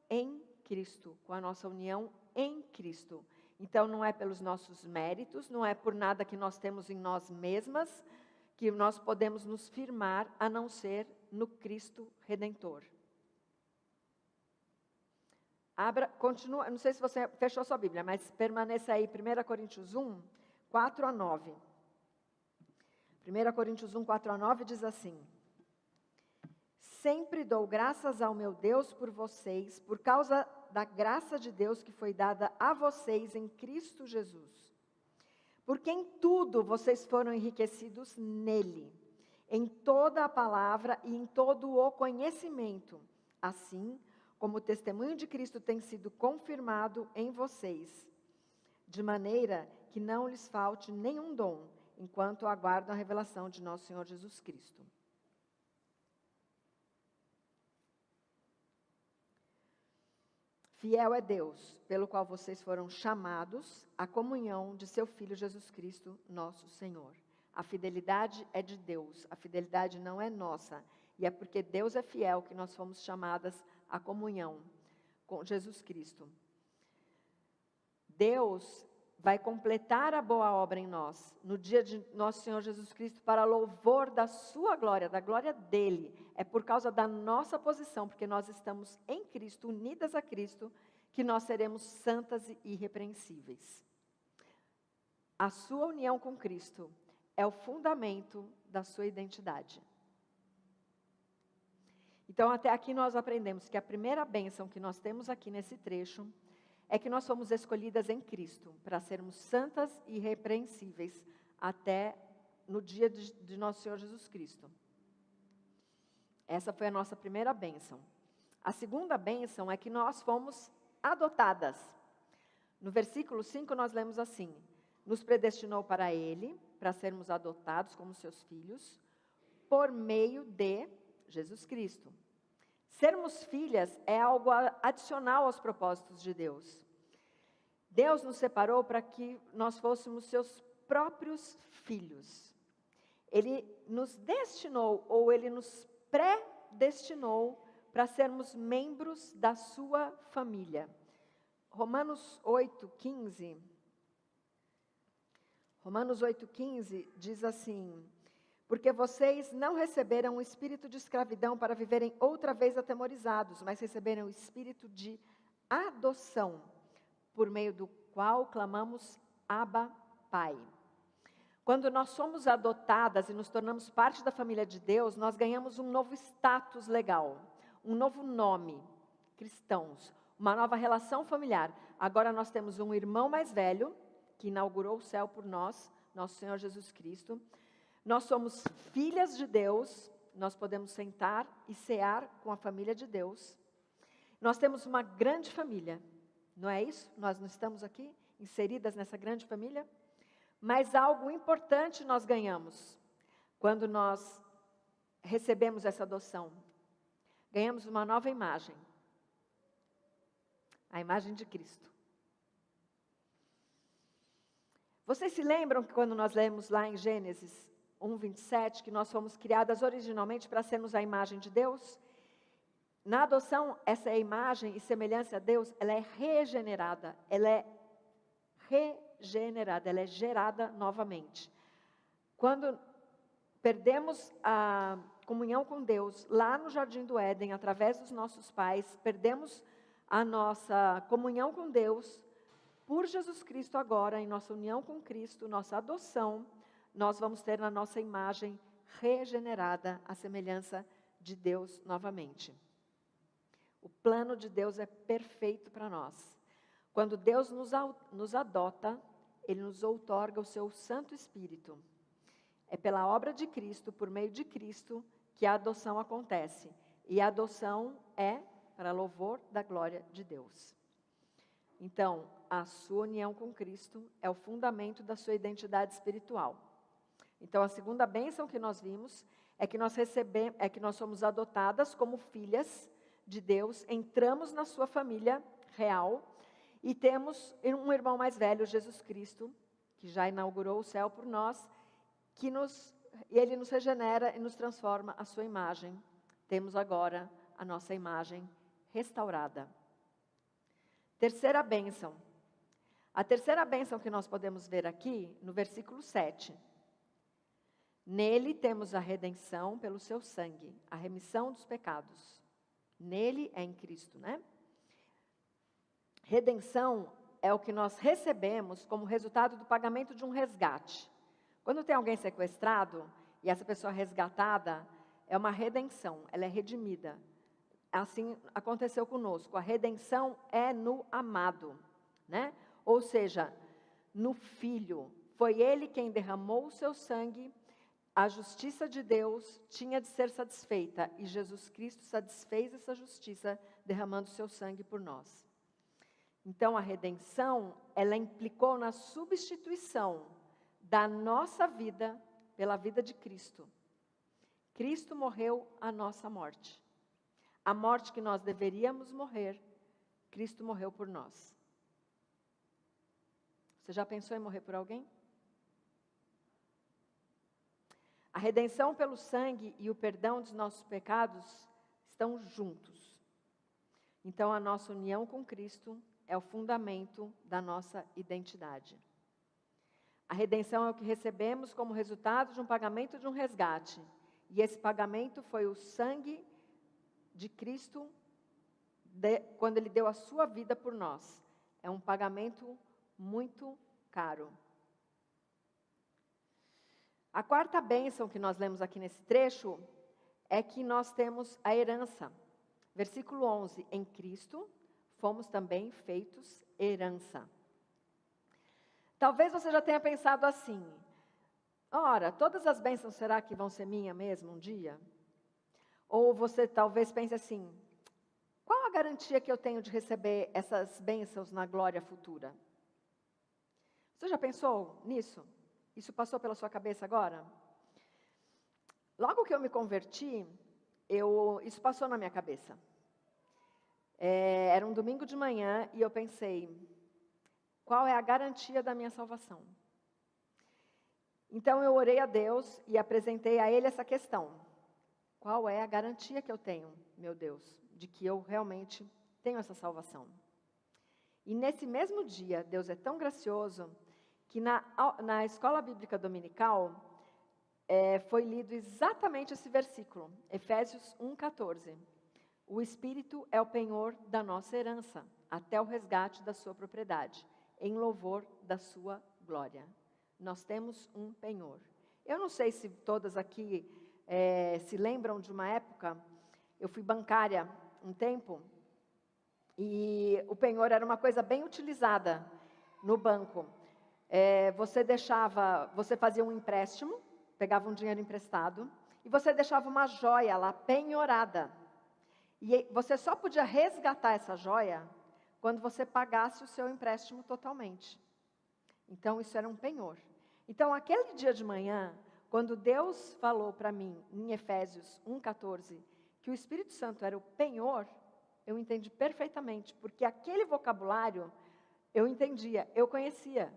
em Cristo, com a nossa união em Cristo. Então não é pelos nossos méritos, não é por nada que nós temos em nós mesmas, que nós podemos nos firmar, a não ser no Cristo Redentor. Continua, não sei se você fechou sua Bíblia, mas permaneça aí, 1 Coríntios 1, 4 a 9. 1 Coríntios 1, 4 a 9 diz assim: Sempre dou graças ao meu Deus por vocês, por causa da graça de Deus que foi dada a vocês em Cristo Jesus. Porque em tudo vocês foram enriquecidos nele, em toda a palavra e em todo o conhecimento, assim como o testemunho de Cristo tem sido confirmado em vocês, de maneira que não lhes falte nenhum dom, enquanto aguardam a revelação de nosso Senhor Jesus Cristo. Fiel é Deus, pelo qual vocês foram chamados à comunhão de seu Filho Jesus Cristo, nosso Senhor. A fidelidade é de Deus, a fidelidade não é nossa. E é porque Deus é fiel que nós fomos chamadas à comunhão com Jesus Cristo. Deus vai completar a boa obra em nós, no dia de nosso Senhor Jesus Cristo, para louvor da sua glória, da glória dele. É por causa da nossa posição, porque nós estamos em Cristo, unidas a Cristo, que nós seremos santas e irrepreensíveis. A sua união com Cristo é o fundamento da sua identidade. Então, até aqui nós aprendemos que a primeira bênção que nós temos aqui nesse trecho é que nós fomos escolhidas em Cristo para sermos santas e irrepreensíveis até no dia de nosso Senhor Jesus Cristo. Essa foi a nossa primeira bênção. A segunda bênção é que nós fomos adotadas. No versículo 5 nós lemos assim: nos predestinou para Ele, para sermos adotados como seus filhos, por meio de Jesus Cristo. Sermos filhas é algo adicional aos propósitos de Deus. Deus nos separou para que nós fôssemos seus próprios filhos. Ele nos destinou, ou Ele nos predestinou para sermos membros da sua família. Romanos 8,15 diz assim: porque vocês não receberam o espírito de escravidão para viverem outra vez atemorizados, mas receberam o espírito de adoção, por meio do qual clamamos Abba, Pai. Quando nós somos adotadas e nos tornamos parte da família de Deus, nós ganhamos um novo status legal, um novo nome, cristãos, uma nova relação familiar. Agora nós temos um irmão mais velho, que inaugurou o céu por nós, nosso Senhor Jesus Cristo. Nós somos filhas de Deus, nós podemos sentar e cear com a família de Deus. Nós temos uma grande família, não é isso? Nós não estamos aqui inseridas nessa grande família? Mas algo importante nós ganhamos quando nós recebemos essa adoção. Ganhamos uma nova imagem, a imagem de Cristo. Vocês se lembram que quando nós lemos lá em Gênesis 1:27, que nós fomos criadas originalmente para sermos a imagem de Deus? Na adoção, essa imagem e semelhança a Deus, ela é regenerada, ela é gerada novamente. Quando perdemos a comunhão com Deus, lá no Jardim do Éden, através dos nossos pais, perdemos a nossa comunhão com Deus, por Jesus Cristo agora, em nossa união com Cristo, nossa adoção, nós vamos ter na nossa imagem regenerada à semelhança de Deus novamente. O plano de Deus é perfeito para nós. Quando Deus nos adota, Ele nos outorga o seu Santo Espírito. É pela obra de Cristo, por meio de Cristo, que a adoção acontece. E a adoção é para louvor da glória de Deus. Então, a sua união com Cristo é o fundamento da sua identidade espiritual. Então, a segunda bênção que nós vimos é que nós somos adotadas como filhas de Deus, entramos na sua família real e temos um irmão mais velho, Jesus Cristo, que já inaugurou o céu por nós, e Ele nos regenera e nos transforma à sua imagem. Temos agora a nossa imagem restaurada. Terceira bênção. A terceira bênção que nós podemos ver aqui, no versículo 7. Nele temos a redenção pelo seu sangue, a remissão dos pecados. Nele é em Cristo, né? Redenção é o que nós recebemos como resultado do pagamento de um resgate. Quando tem alguém sequestrado e essa pessoa é resgatada, é uma redenção, ela é redimida. Assim aconteceu conosco. A redenção é no amado, né? Ou seja, no Filho. Foi Ele quem derramou o seu sangue, a justiça de Deus tinha de ser satisfeita, e Jesus Cristo satisfez essa justiça derramando o seu sangue por nós. Então, a redenção, ela implicou na substituição da nossa vida pela vida de Cristo. Cristo morreu a nossa morte. A morte que nós deveríamos morrer, Cristo morreu por nós. Você já pensou em morrer por alguém? A redenção pelo sangue e o perdão dos nossos pecados estão juntos. Então, a nossa união com Cristo é o fundamento da nossa identidade. A redenção é o que recebemos como resultado de um pagamento de um resgate. E esse pagamento foi o sangue de Cristo, quando Ele deu a sua vida por nós. É um pagamento muito caro. A quarta bênção que nós lemos aqui nesse trecho é que nós temos a herança. Versículo 11, em Cristo fomos também feitos herança. Talvez você já tenha pensado assim, ora, todas as bênçãos será que vão ser minha mesmo um dia? Ou você talvez pense assim, qual a garantia que eu tenho de receber essas bênçãos na glória futura? Você já pensou nisso? Isso passou pela sua cabeça agora? Logo que eu me converti, isso passou na minha cabeça. Era um domingo de manhã e eu pensei, qual é a garantia da minha salvação? Então eu orei a Deus e apresentei a Ele essa questão. Qual é a garantia que eu tenho, meu Deus, de que eu realmente tenho essa salvação? E nesse mesmo dia, Deus é tão gracioso que na escola bíblica dominical foi lido exatamente esse versículo, Efésios 1,14. O Espírito é o penhor da nossa herança, até o resgate da sua propriedade, em louvor da sua glória. Nós temos um penhor. Eu não sei se todas aqui se lembram de uma época, eu fui bancária um tempo, e o penhor era uma coisa bem utilizada no banco. Você fazia um empréstimo, pegava um dinheiro emprestado, e você deixava uma joia lá penhorada. E você só podia resgatar essa joia quando você pagasse o seu empréstimo totalmente. Então, isso era um penhor. Então, aquele dia de manhã, quando Deus falou para mim, em Efésios 1,14, que o Espírito Santo era o penhor, eu entendi perfeitamente, porque aquele vocabulário eu entendia, eu conhecia.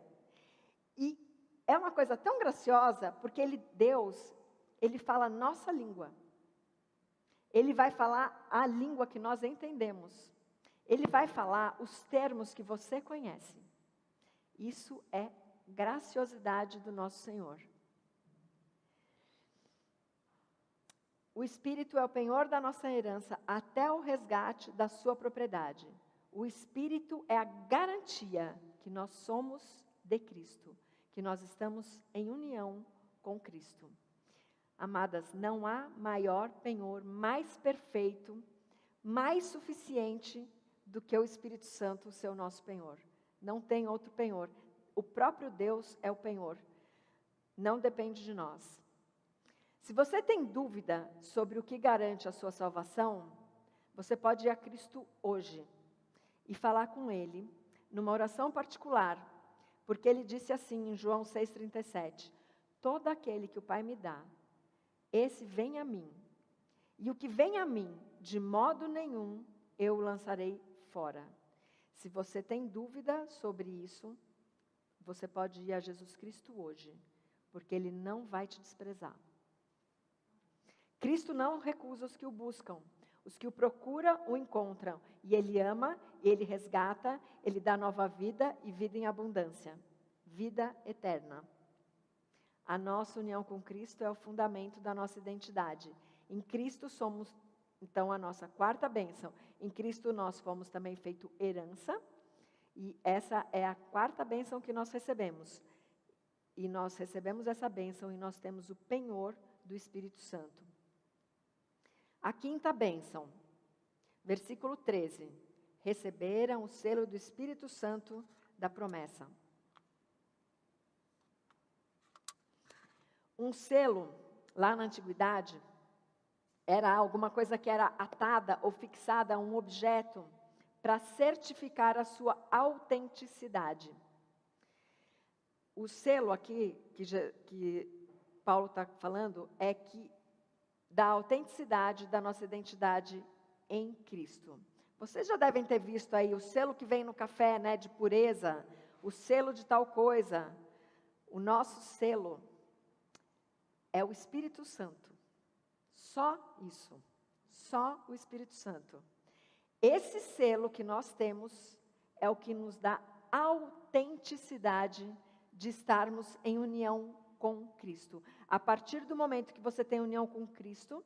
E é uma coisa tão graciosa, porque Deus, Ele fala a nossa língua. Ele vai falar a língua que nós entendemos. Ele vai falar os termos que você conhece. Isso é graciosidade do nosso Senhor. O Espírito é o penhor da nossa herança até o resgate da sua propriedade. O Espírito é a garantia que nós somos de Cristo, que nós estamos em união com Cristo. Amadas, não há maior penhor, mais perfeito, mais suficiente do que o Espírito Santo, o seu nosso penhor. Não tem outro penhor. O próprio Deus é o penhor. Não depende de nós. Se você tem dúvida sobre o que garante a sua salvação, você pode ir a Cristo hoje e falar com Ele, numa oração particular, porque Ele disse assim em João 6,37, todo aquele que o Pai me dá, esse vem a mim, e o que vem a mim, de modo nenhum, eu o lançarei fora. Se você tem dúvida sobre isso, você pode ir a Jesus Cristo hoje, porque Ele não vai te desprezar. Cristo não recusa os que o buscam. Os que o procuram, o encontram. E Ele ama, Ele resgata, Ele dá nova vida e vida em abundância. Vida eterna. A nossa união com Cristo é o fundamento da nossa identidade. Em Cristo somos, então, a nossa quarta bênção. Em Cristo nós fomos também feito herança. E essa é a quarta bênção que nós recebemos. E nós recebemos essa bênção e nós temos o penhor do Espírito Santo. A quinta bênção, versículo 13. Receberam o selo do Espírito Santo da promessa. Um selo, lá na antiguidade, era alguma coisa que era atada ou fixada a um objeto para certificar a sua autenticidade. O selo aqui, que Paulo está falando, é que da autenticidade da nossa identidade em Cristo. Vocês já devem ter visto aí o selo que vem no café, né, de pureza, o selo de tal coisa. O nosso selo é o Espírito Santo. Só isso. Só o Espírito Santo. Esse selo que nós temos é o que nos dá autenticidade de estarmos em união com Cristo. A partir do momento que você tem união com Cristo,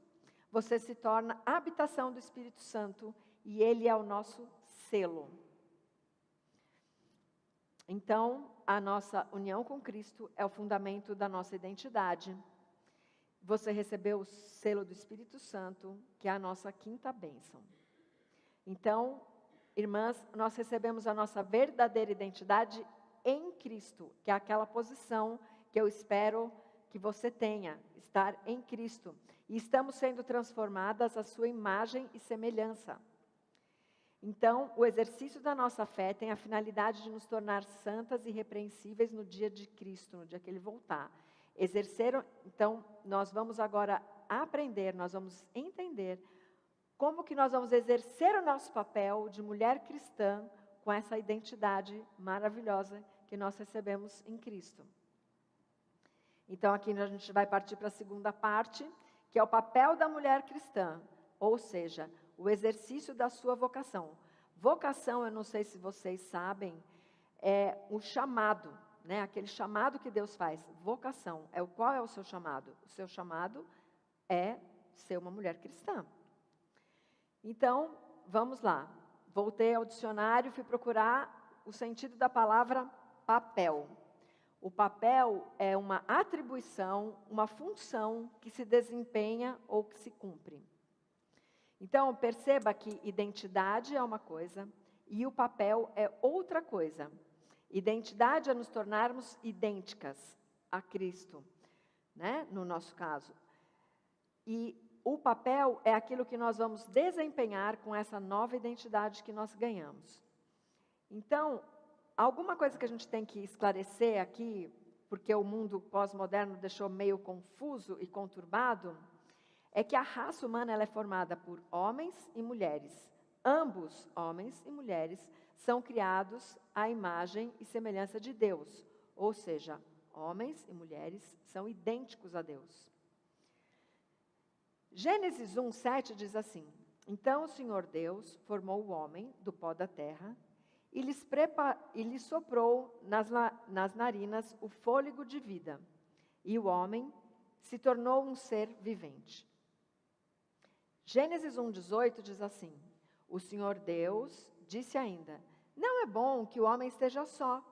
você se torna a habitação do Espírito Santo e Ele é o nosso selo. Então, a nossa união com Cristo é o fundamento da nossa identidade. Você recebeu o selo do Espírito Santo, que é a nossa quinta bênção. Então, irmãs, nós recebemos a nossa verdadeira identidade em Cristo, que é aquela posição que eu espero que você tenha, estar em Cristo. E estamos sendo transformadas à sua imagem e semelhança. Então, o exercício da nossa fé tem a finalidade de nos tornar santas e irrepreensíveis no dia de Cristo, no dia que Ele voltar. Então, nós vamos agora aprender, nós vamos entender como que nós vamos exercer o nosso papel de mulher cristã com essa identidade maravilhosa que nós recebemos em Cristo. Então, aqui a gente vai partir para a segunda parte, que é o papel da mulher cristã, ou seja, o exercício da sua vocação. Vocação, eu não sei se vocês sabem, é o chamado, né? Aquele chamado que Deus faz. Vocação, qual é o seu chamado? O seu chamado é ser uma mulher cristã. Então, vamos lá. Voltei ao dicionário, fui procurar o sentido da palavra papel. O papel é uma atribuição, uma função que se desempenha ou que se cumpre. Então, perceba que identidade é uma coisa e o papel é outra coisa. Identidade é nos tornarmos idênticas a Cristo, né? No nosso caso. E o papel é aquilo que nós vamos desempenhar com essa nova identidade que nós ganhamos. Então, alguma coisa que a gente tem que esclarecer aqui, porque o mundo pós-moderno deixou meio confuso e conturbado, é que a raça humana ela é formada por homens e mulheres. Ambos, homens e mulheres, são criados à imagem e semelhança de Deus. Ou seja, homens e mulheres são idênticos a Deus. Gênesis 1:7 diz assim: então o Senhor Deus formou o homem do pó da terra e lhe soprou nas narinas o fôlego de vida, e o homem se tornou um ser vivente. Gênesis 1:18 diz assim: o Senhor Deus disse ainda: não é bom que o homem esteja só,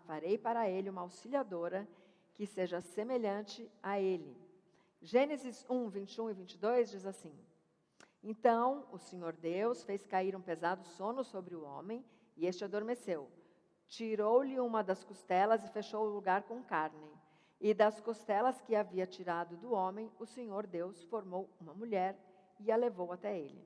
farei para ele uma auxiliadora que seja semelhante a ele. Gênesis 1, 21 e 22 diz assim: Então o Senhor Deus fez cair um pesado sono sobre o homem, e este adormeceu. Tirou-lhe uma das costelas e fechou o lugar com carne. E das costelas que havia tirado do homem, o Senhor Deus formou uma mulher e a levou até ele.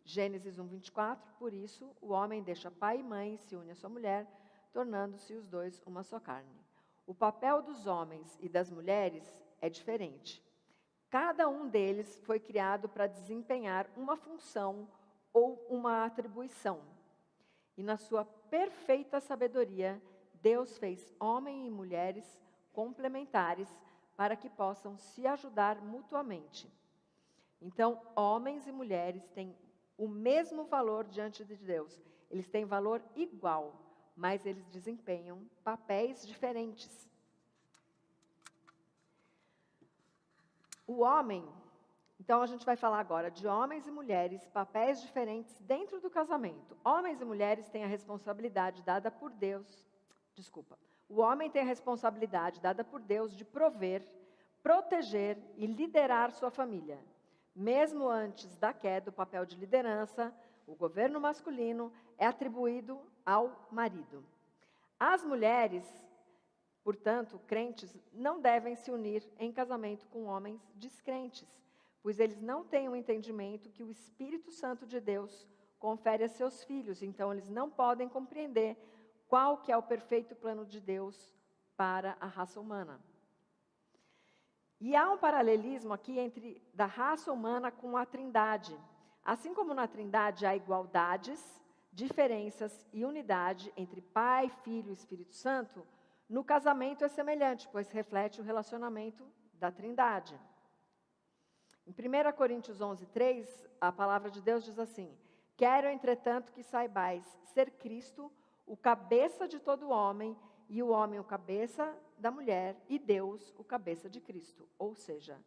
Gênesis 1, 24, por isso o homem deixa pai e mãe e se une à sua mulher, tornando-se os dois uma só carne. O papel dos homens e das mulheres é diferente. Cada um deles foi criado para desempenhar uma função ou uma atribuição. E na sua perfeita sabedoria, Deus fez homens e mulheres complementares para que possam se ajudar mutuamente. Então, homens e mulheres têm o mesmo valor diante de Deus. Eles têm valor igual, mas eles desempenham papéis diferentes. O homem, então a gente vai falar agora de homens e mulheres, papéis diferentes dentro do casamento. Homens e mulheres têm a responsabilidade dada por Deus, o homem tem a responsabilidade dada por Deus de prover, proteger e liderar sua família. Mesmo antes da queda, o papel de liderança, o governo masculino, é atribuído ao marido. As mulheres, portanto, crentes, não devem se unir em casamento com homens descrentes, pois eles não têm o entendimento que o Espírito Santo de Deus confere a seus filhos, então eles não podem compreender qual que é o perfeito plano de Deus para a raça humana. E há um paralelismo aqui entre da raça humana com a Trindade. Assim como na Trindade há igualdades, diferenças e unidade entre Pai, Filho e Espírito Santo, no casamento é semelhante, pois reflete o relacionamento da Trindade. Em 1 Coríntios 11:3, a palavra de Deus diz assim: Quero, entretanto, que saibais ser Cristo o cabeça de todo homem, e o homem o cabeça da mulher, e Deus o cabeça de Cristo. Ou seja,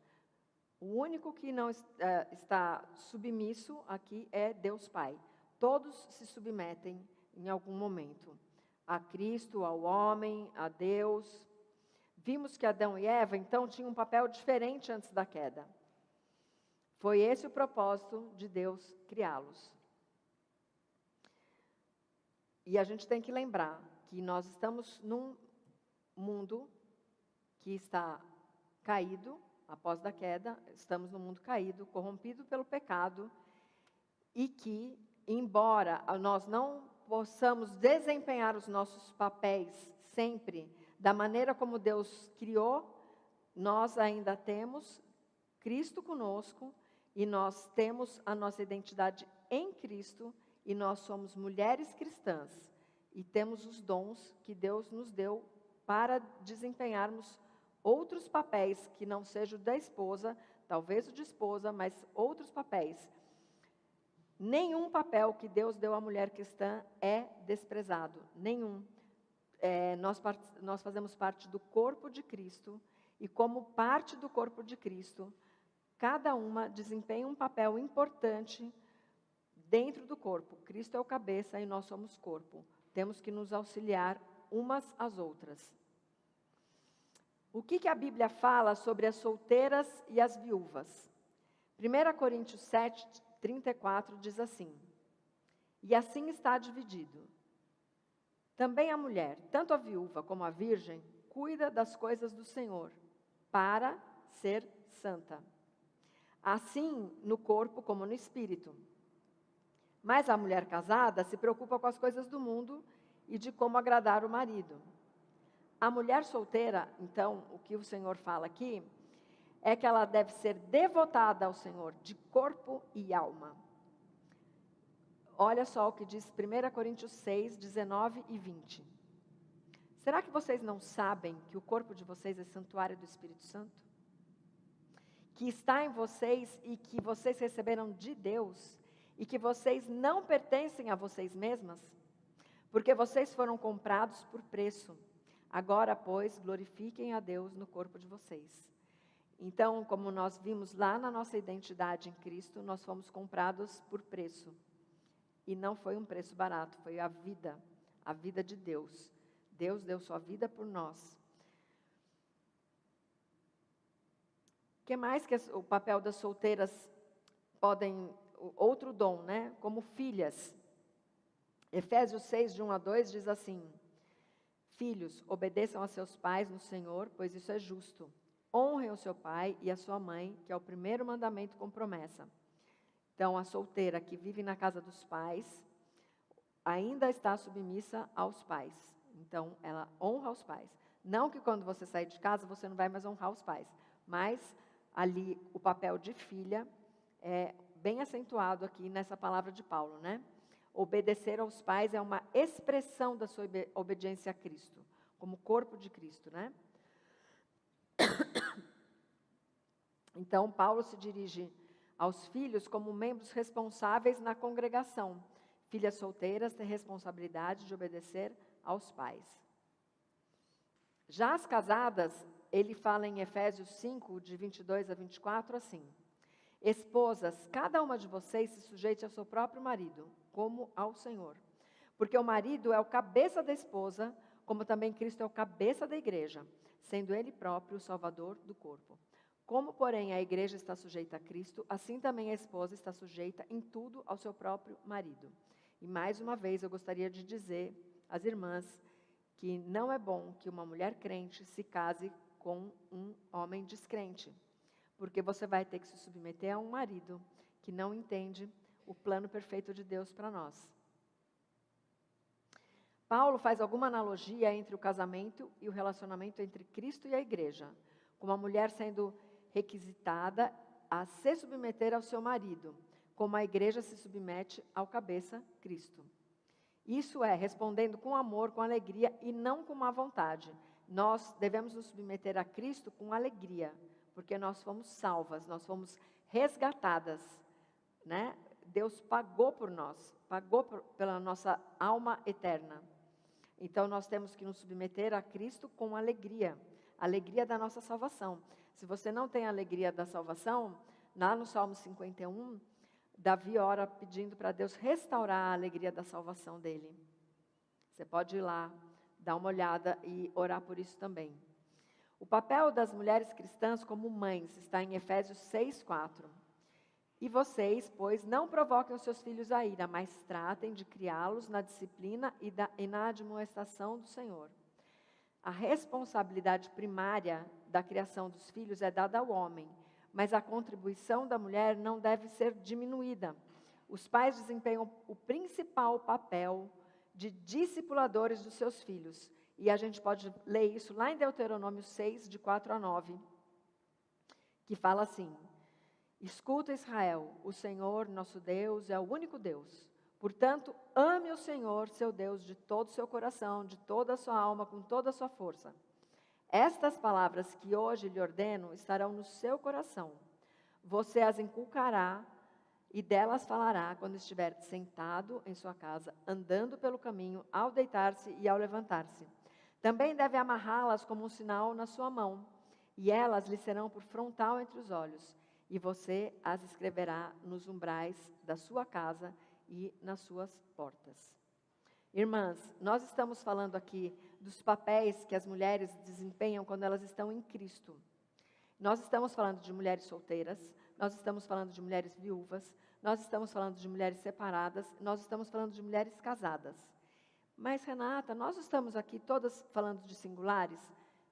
o único que não está submisso aqui é Deus Pai. Todos se submetem em algum momento a Cristo, ao homem, a Deus. Vimos que Adão e Eva, então, tinham um papel diferente antes da queda. Foi esse o propósito de Deus criá-los. E a gente tem que lembrar que nós estamos num mundo que está caído, após a queda, estamos num mundo caído, corrompido pelo pecado, e que, embora nós não possamos desempenhar os nossos papéis sempre da maneira como Deus criou, nós ainda temos Cristo conosco, e nós temos a nossa identidade em Cristo, e nós somos mulheres cristãs, e temos os dons que Deus nos deu para desempenharmos outros papéis que não sejam da esposa, talvez o de esposa, mas outros papéis. Nenhum papel que Deus deu à mulher cristã é desprezado, nenhum. Nós fazemos parte do corpo de Cristo, e como parte do corpo de Cristo, cada uma desempenha um papel importante dentro do corpo. Cristo é o cabeça e nós somos corpo. Temos que nos auxiliar umas às outras. O que a Bíblia fala sobre as solteiras e as viúvas? 1 Coríntios 7, 34 diz assim: E assim está dividido. Também a mulher, tanto a viúva como a virgem, cuida das coisas do Senhor, para ser santa. Assim no corpo como no espírito. Mas a mulher casada se preocupa com as coisas do mundo e de como agradar o marido. A mulher solteira, então, o que o Senhor fala aqui, é que ela deve ser devotada ao Senhor de corpo e alma. Olha só o que diz 1 Coríntios 6, 19 e 20. Será que vocês não sabem que o corpo de vocês é santuário do Espírito Santo? Que está em vocês e que vocês receberam de Deus, e que vocês não pertencem a vocês mesmas? Porque vocês foram comprados por preço. Agora, pois, glorifiquem a Deus no corpo de vocês. Então, como nós vimos lá na nossa identidade em Cristo, nós fomos comprados por preço. E não foi um preço barato, foi a vida de Deus. Deus deu sua vida por nós. que mais que o papel das solteiras podem, outro dom, né? Como filhas. Efésios 6, de 1 a 2, diz assim: Filhos, obedeçam a seus pais no Senhor, pois isso é justo. Honrem o seu pai e a sua mãe, que é o primeiro mandamento com promessa. Então, a solteira que vive na casa dos pais, ainda está submissa aos pais. Então, ela honra os pais. Não que quando você sair de casa, você não vai mais honrar os pais. Mas, ali, o papel de filha é bem acentuado aqui nessa palavra de Paulo, né? Obedecer aos pais é uma expressão da sua obediência a Cristo, como corpo de Cristo, né? Então, Paulo se dirige aos filhos como membros responsáveis na congregação. Filhas solteiras têm responsabilidade de obedecer aos pais. Já as casadas, ele fala em Efésios 5, de 22 a 24, assim: Esposas, cada uma de vocês se sujeite ao seu próprio marido, como ao Senhor. Porque o marido é o cabeça da esposa, como também Cristo é o cabeça da igreja, sendo ele próprio o salvador do corpo. Como, porém, a igreja está sujeita a Cristo, assim também a esposa está sujeita em tudo ao seu próprio marido. E mais uma vez eu gostaria de dizer às irmãs que não é bom que uma mulher crente se case com um homem descrente, porque você vai ter que se submeter a um marido que não entende o plano perfeito de Deus para nós. Paulo faz alguma analogia entre o casamento e o relacionamento entre Cristo e a igreja, como a mulher sendo requisitada a se submeter ao seu marido, como a igreja se submete ao cabeça, Cristo. Isso é, respondendo com amor, com alegria e não com má vontade. Nós devemos nos submeter a Cristo com alegria, porque nós fomos salvas, nós fomos resgatadas, né? Deus pagou por nós, pagou pela nossa alma eterna. Então, nós temos que nos submeter a Cristo com alegria, alegria da nossa salvação. Se você não tem a alegria da salvação, lá no Salmo 51, Davi ora pedindo para Deus restaurar a alegria da salvação dele. Você pode ir lá, dar uma olhada e orar por isso também. O papel das mulheres cristãs como mães está em Efésios 6:4. E vocês, pois, não provoquem os seus filhos a ira, mas tratem de criá-los na disciplina e na admoestação do Senhor. A responsabilidade primária da criação dos filhos é dada ao homem, mas a contribuição da mulher não deve ser diminuída. Os pais desempenham o principal papel de discipuladores dos seus filhos. E a gente pode ler isso lá em Deuteronômio 6, de 4 a 9, que fala assim: Escuta, Israel, o Senhor, nosso Deus, é o único Deus. Portanto, ame o Senhor, seu Deus, de todo o seu coração, de toda a sua alma, com toda a sua força. Estas palavras que hoje lhe ordeno estarão no seu coração. Você as inculcará e delas falará quando estiver sentado em sua casa, andando pelo caminho, ao deitar-se e ao levantar-se. Também deve amarrá-las como um sinal na sua mão, e elas lhe serão por frontal entre os olhos. E você as escreverá nos umbrais da sua casa e nas suas portas. Irmãs, nós estamos falando aqui dos papéis que as mulheres desempenham quando elas estão em Cristo. Nós estamos falando de mulheres solteiras, nós estamos falando de mulheres viúvas, nós estamos falando de mulheres separadas, nós estamos falando de mulheres casadas. Mas, Renata, nós estamos aqui todas falando de singulares?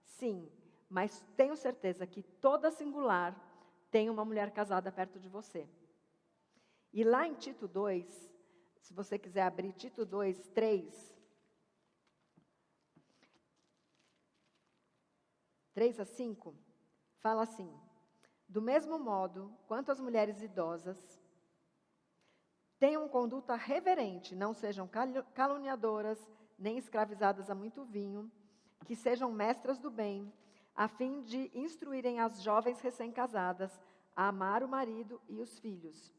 Sim, mas tenho certeza que toda singular tem uma mulher casada perto de você. E lá em Tito 2, se você quiser abrir Tito 2, 3 a 5, fala assim: do mesmo modo, quanto as mulheres idosas, tenham conduta reverente, não sejam caluniadoras, nem escravizadas a muito vinho, que sejam mestras do bem, a fim de instruírem as jovens recém-casadas a amar o marido e os filhos,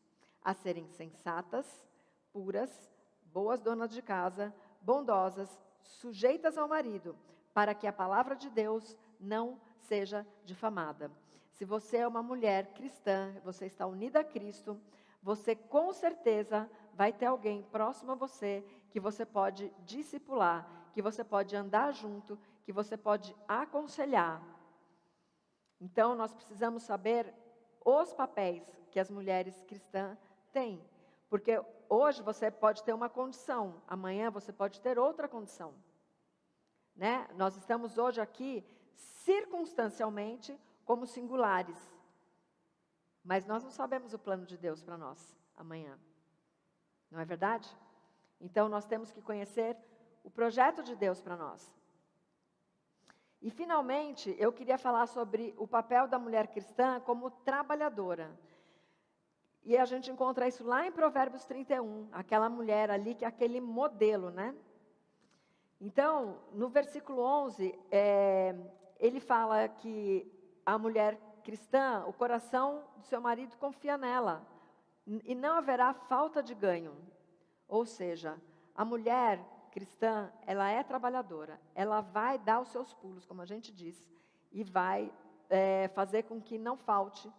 a serem sensatas, puras, boas donas de casa, bondosas, sujeitas ao marido, para que a palavra de Deus não seja difamada. Se você é uma mulher cristã, você está unida a Cristo, você com certeza vai ter alguém próximo a você que você pode discipular, que você pode andar junto, que você pode aconselhar. Então, nós precisamos saber os papéis que as mulheres cristãs têm. Porque hoje você pode ter uma condição, amanhã você pode ter outra condição. Né? Nós estamos hoje aqui, circunstancialmente, como singulares. Mas nós não sabemos o plano de Deus para nós amanhã. Não é verdade? Então, nós temos que conhecer o projeto de Deus para nós. E, finalmente, eu queria falar sobre o papel da mulher cristã como trabalhadora. E a gente encontra isso lá em Provérbios 31, aquela mulher ali, que é aquele modelo, né? Então, no versículo 11, ele fala que a mulher cristã, o coração do seu marido confia nela, e não haverá falta de ganho. Ou seja, a mulher cristã, ela é trabalhadora, ela vai dar os seus pulos, como a gente diz, e vai fazer com que não falte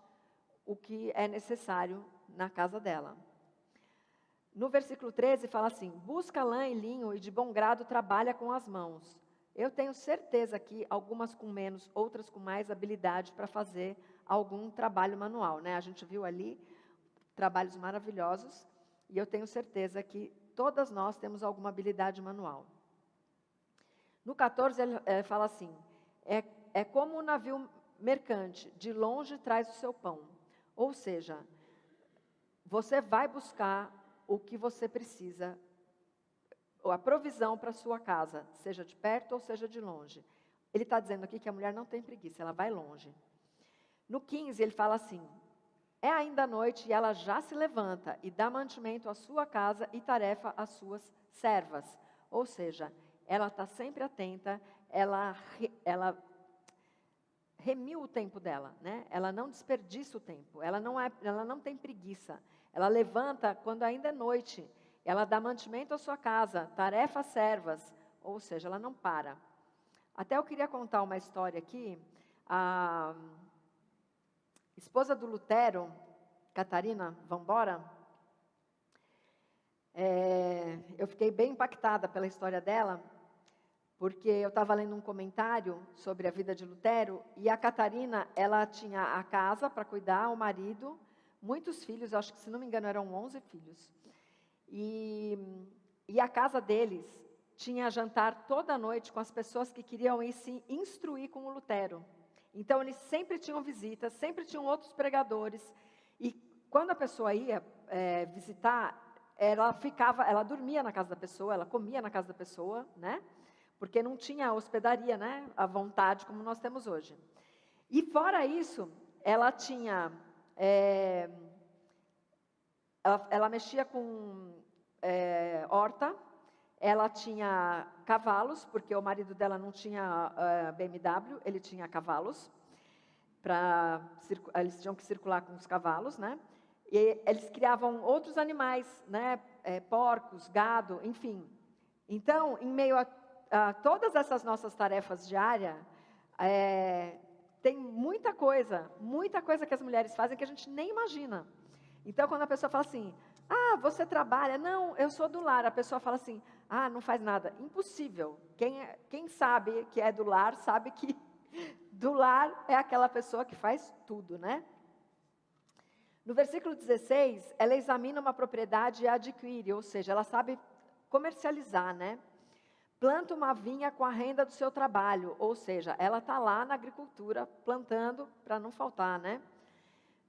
o que é necessário na casa dela. No versículo 13 fala assim: busca lã e linho e de bom grado trabalha com as mãos. Eu tenho certeza que algumas com menos, outras com mais habilidade para fazer algum trabalho manual, né? A gente viu ali trabalhos maravilhosos e eu tenho certeza que todas nós temos alguma habilidade manual. No 14 ele fala assim: é como um navio mercante, de longe traz o seu pão. Ou seja, você vai buscar o que você precisa, ou a provisão para a sua casa, seja de perto ou seja de longe. Ele está dizendo aqui que a mulher não tem preguiça, ela vai longe. No 15 ele fala assim: é ainda noite e ela já se levanta e dá mantimento à sua casa e tarefa às suas servas. Ou seja, ela está sempre atenta, ela remiu o tempo dela, né? Ela não desperdiça o tempo, ela não tem preguiça. Ela levanta quando ainda é noite, ela dá mantimento à sua casa, tarefa às servas, ou seja, ela não para. Até eu queria contar uma história aqui. A esposa do Lutero, Catarina Vambora, eu fiquei bem impactada pela história dela, porque eu estava lendo um comentário sobre a vida de Lutero, e a Catarina, ela tinha a casa para cuidar, o marido, muitos filhos, acho que, se não me engano, eram 11 filhos. E a casa deles tinha jantar toda noite com as pessoas que queriam ir se instruir com o Lutero. Então, eles sempre tinham visitas, sempre tinham outros pregadores. E quando a pessoa ia visitar, ela dormia na casa da pessoa, ela comia na casa da pessoa, né? Porque não tinha hospedaria, né? À vontade, como nós temos hoje. E fora isso, ela tinha... Ela mexia com horta, ela tinha cavalos, porque o marido dela não tinha BMW, ele tinha cavalos, eles tinham que circular com os cavalos, né? E eles criavam outros animais, né? Porcos, gado, enfim. Então, em meio a todas essas nossas tarefas diárias, tem muita coisa que as mulheres fazem que a gente nem imagina. Então, quando a pessoa fala assim: ah, você trabalha? Não, eu sou do lar. A pessoa fala assim: ah, não faz nada. Impossível. Quem sabe que é do lar, sabe que do lar é aquela pessoa que faz tudo, né? No versículo 16, ela examina uma propriedade e a adquire, ou seja, ela sabe comercializar, né? Planta uma vinha com a renda do seu trabalho, ou seja, ela está lá na agricultura, plantando para não faltar, né?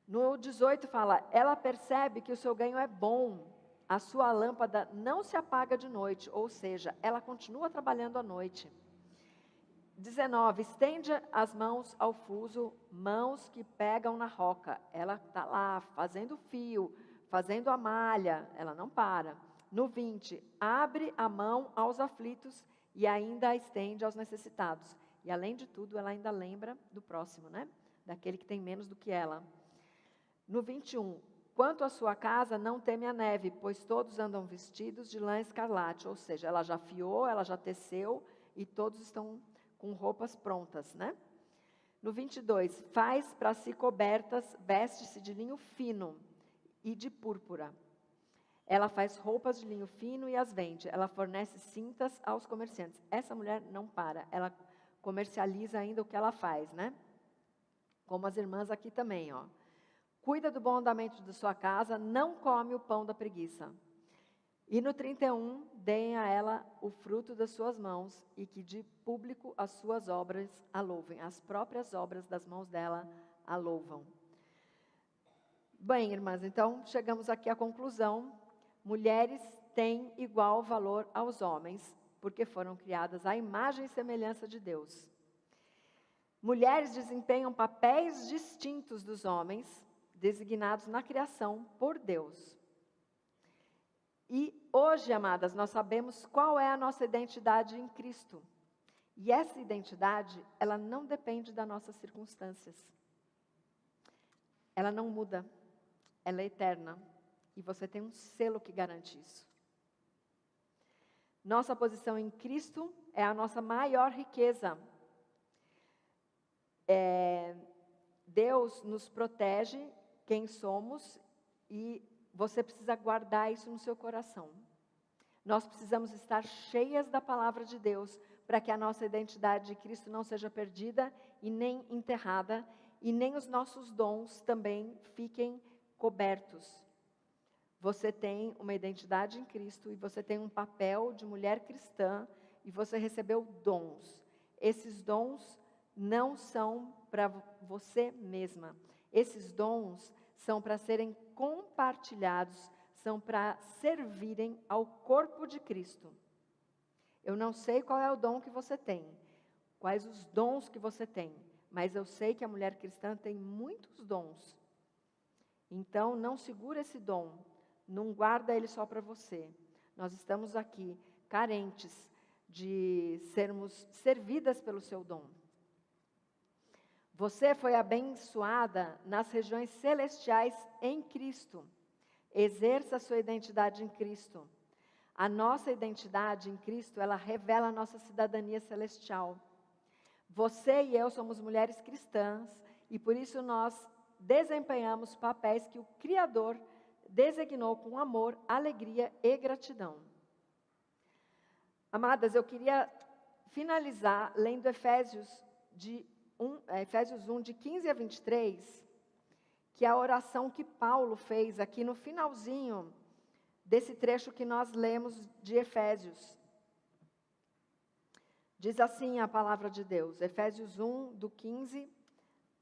No 18 fala: ela percebe que o seu ganho é bom, a sua lâmpada não se apaga de noite, ou seja, ela continua trabalhando à noite. 19, estende as mãos ao fuso, mãos que pegam na roca. Ela está lá fazendo fio, fazendo a malha, ela não para. No 20, abre a mão aos aflitos e ainda a estende aos necessitados. E além de tudo, ela ainda lembra do próximo, né? Daquele que tem menos do que ela. No 21, quanto à sua casa, não teme a neve, pois todos andam vestidos de lã escarlate. Ou seja, ela já fiou, ela já teceu e todos estão com roupas prontas, né? No 22, faz para si cobertas, veste-se de linho fino e de púrpura. Ela faz roupas de linho fino e as vende. Ela fornece cintas aos comerciantes. Essa mulher não para, ela comercializa ainda o que ela faz, né? como as irmãs aqui também, ó. Cuida do bom andamento de sua casa, não come o pão da preguiça. E no 31, deem a ela o fruto das suas mãos, e que de público as suas obras a louvem. As próprias obras das mãos dela a louvam. Bem, irmãs, então chegamos aqui à conclusão. Mulheres têm igual valor aos homens, porque foram criadas à imagem e semelhança de Deus. Mulheres desempenham papéis distintos dos homens, designados na criação por Deus. E hoje, amadas, nós sabemos qual é a nossa identidade em Cristo. E essa identidade, ela não depende das nossas circunstâncias. Ela não muda, ela é eterna. E você tem um selo que garante isso. Nossa posição em Cristo é a nossa maior riqueza. Deus nos protege quem somos e você precisa guardar isso no seu coração. Nós precisamos estar cheias da palavra de Deus para que a nossa identidade de Cristo não seja perdida e nem enterrada e nem os nossos dons também fiquem cobertos. Você tem uma identidade em Cristo e você tem um papel de mulher cristã e você recebeu dons. Esses dons não são para você mesma. Esses dons são para serem compartilhados, são para servirem ao corpo de Cristo. Eu não sei qual é o dom que você tem, quais os dons que você tem, mas eu sei que a mulher cristã tem muitos dons. Então, não segura esse dom, não guarda ele só para você. Nós estamos aqui carentes de sermos servidas pelo seu dom. Você foi abençoada nas regiões celestiais em Cristo. Exerça a sua identidade em Cristo. A nossa identidade em Cristo, ela revela a nossa cidadania celestial. Você e eu somos mulheres cristãs e por isso nós desempenhamos papéis que o Criador designou com amor, alegria e gratidão. Amadas, eu queria finalizar lendo Efésios 1, de 15 a 23, que é a oração que Paulo fez aqui no finalzinho desse trecho que nós lemos de Efésios. Diz assim a palavra de Deus, Efésios 1, do 15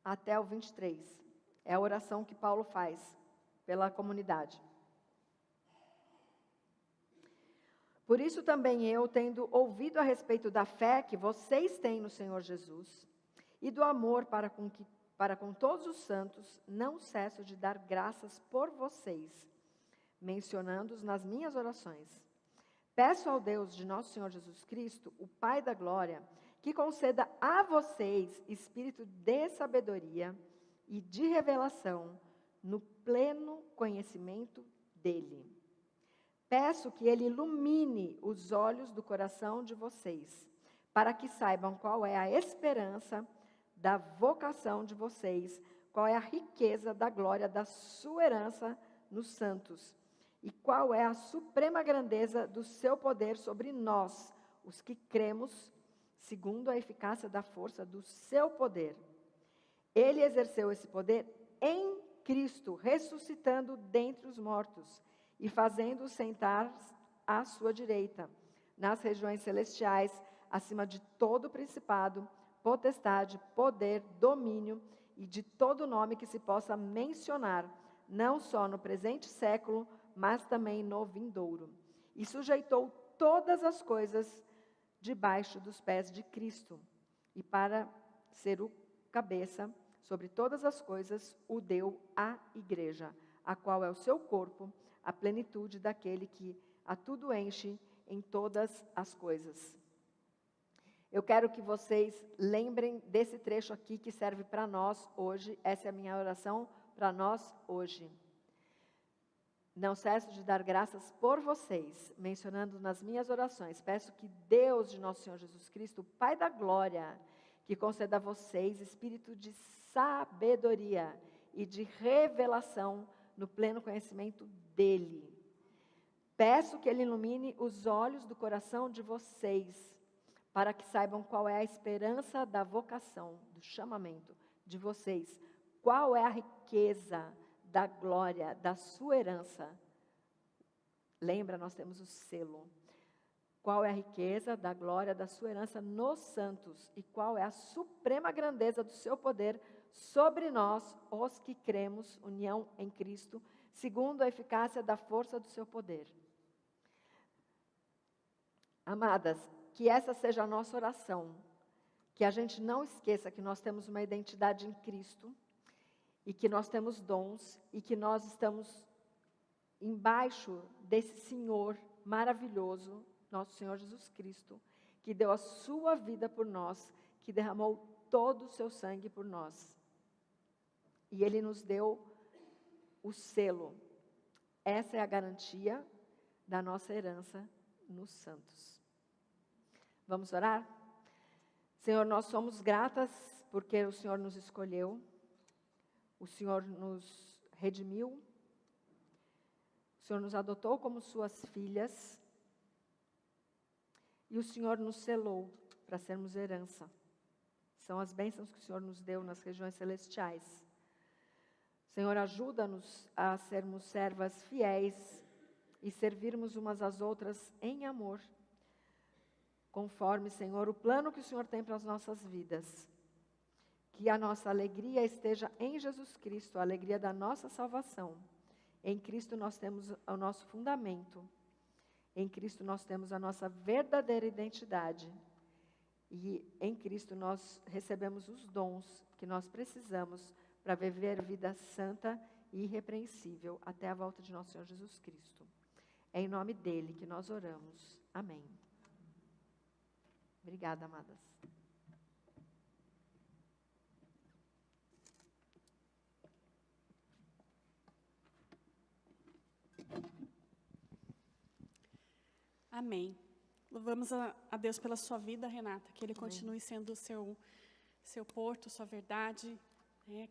até o 23. É a oração que Paulo faz pela comunidade. Por isso também eu, tendo ouvido a respeito da fé que vocês têm no Senhor Jesus, e do amor para com todos os santos, não cesso de dar graças por vocês, mencionando-os nas minhas orações. Peço ao Deus de nosso Senhor Jesus Cristo, o Pai da glória, que conceda a vocês espírito de sabedoria e de revelação no pleno conhecimento dele. Peço que ele ilumine os olhos do coração de vocês, para que saibam qual é a esperança da vocação de vocês, qual é a riqueza da glória da sua herança nos santos, e qual é a suprema grandeza do seu poder sobre nós, os que cremos, segundo a eficácia da força do seu poder. Ele exerceu esse poder em Cristo, ressuscitando dentre os mortos e fazendo-o sentar à sua direita, nas regiões celestiais, acima de todo principado, potestade, poder, domínio e de todo nome que se possa mencionar, não só no presente século, mas também no vindouro. E sujeitou todas as coisas debaixo dos pés de Cristo. E para ser o cabeça sobre todas as coisas, o deu à igreja, a qual é o seu corpo, a plenitude daquele que a tudo enche em todas as coisas. Eu quero que vocês lembrem desse trecho aqui que serve para nós hoje. Essa é a minha oração para nós hoje. Não cesso de dar graças por vocês, mencionando nas minhas orações. Peço que Deus de nosso Senhor Jesus Cristo, Pai da glória, que conceda a vocês espírito de sabedoria e de revelação no pleno conhecimento dele. Peço que ele ilumine os olhos do coração de vocês, para que saibam qual é a esperança da vocação, do chamamento de vocês. Qual é a riqueza da glória da sua herança? Lembra, nós temos o selo. Qual é a riqueza da glória da sua herança nos santos? E qual é a suprema grandeza do seu poder sobre nós, os que cremos, união em Cristo, segundo a eficácia da força do seu poder? Amadas, que essa seja a nossa oração, que a gente não esqueça que nós temos uma identidade em Cristo, e que nós temos dons, e que nós estamos embaixo desse Senhor maravilhoso, nosso Senhor Jesus Cristo, que deu a sua vida por nós, que derramou todo o seu sangue por nós. E Ele nos deu o selo. Essa é a garantia da nossa herança nos santos. Vamos orar? Senhor, nós somos gratas porque o Senhor nos escolheu, o Senhor nos redimiu, o Senhor nos adotou como suas filhas, e o Senhor nos selou para sermos herança. São as bênçãos que o Senhor nos deu nas regiões celestiais. Senhor, ajuda-nos a sermos servas fiéis e servirmos umas às outras em amor, conforme, Senhor, o plano que o Senhor tem para as nossas vidas. Que a nossa alegria esteja em Jesus Cristo, a alegria da nossa salvação. Em Cristo nós temos o nosso fundamento. Em Cristo nós temos a nossa verdadeira identidade. E em Cristo nós recebemos os dons que nós precisamos para viver vida santa e irrepreensível até a volta de nosso Senhor Jesus Cristo. É em nome dele que nós oramos. Amém. Obrigada, amadas. Amém. Louvamos a Deus pela sua vida, Renata, que Ele continue sendo o seu porto, sua verdade,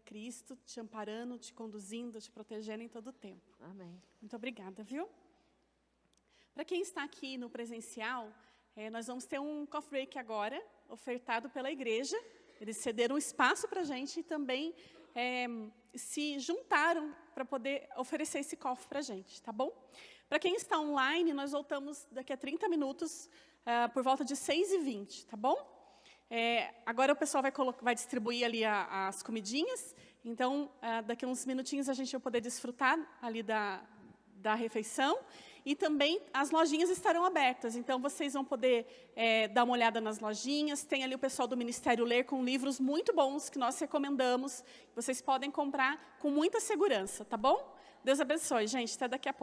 Cristo te amparando, te conduzindo, te protegendo em todo o tempo. Amém. Muito obrigada, viu? Para quem está aqui no presencial, nós vamos ter um coffee break agora, ofertado pela igreja. Eles cederam um espaço para a gente e também se juntaram para poder oferecer esse coffee para a gente, tá bom? Para quem está online, nós voltamos daqui a 30 minutos, por volta de 6h20, tá bom? Agora o pessoal vai distribuir ali as comidinhas, então daqui a uns minutinhos a gente vai poder desfrutar ali da refeição, e também as lojinhas estarão abertas, então vocês vão poder dar uma olhada nas lojinhas. Tem ali o pessoal do Ministério Ler com livros muito bons que nós recomendamos, vocês podem comprar com muita segurança, tá bom? Deus abençoe, gente, até daqui a pouco.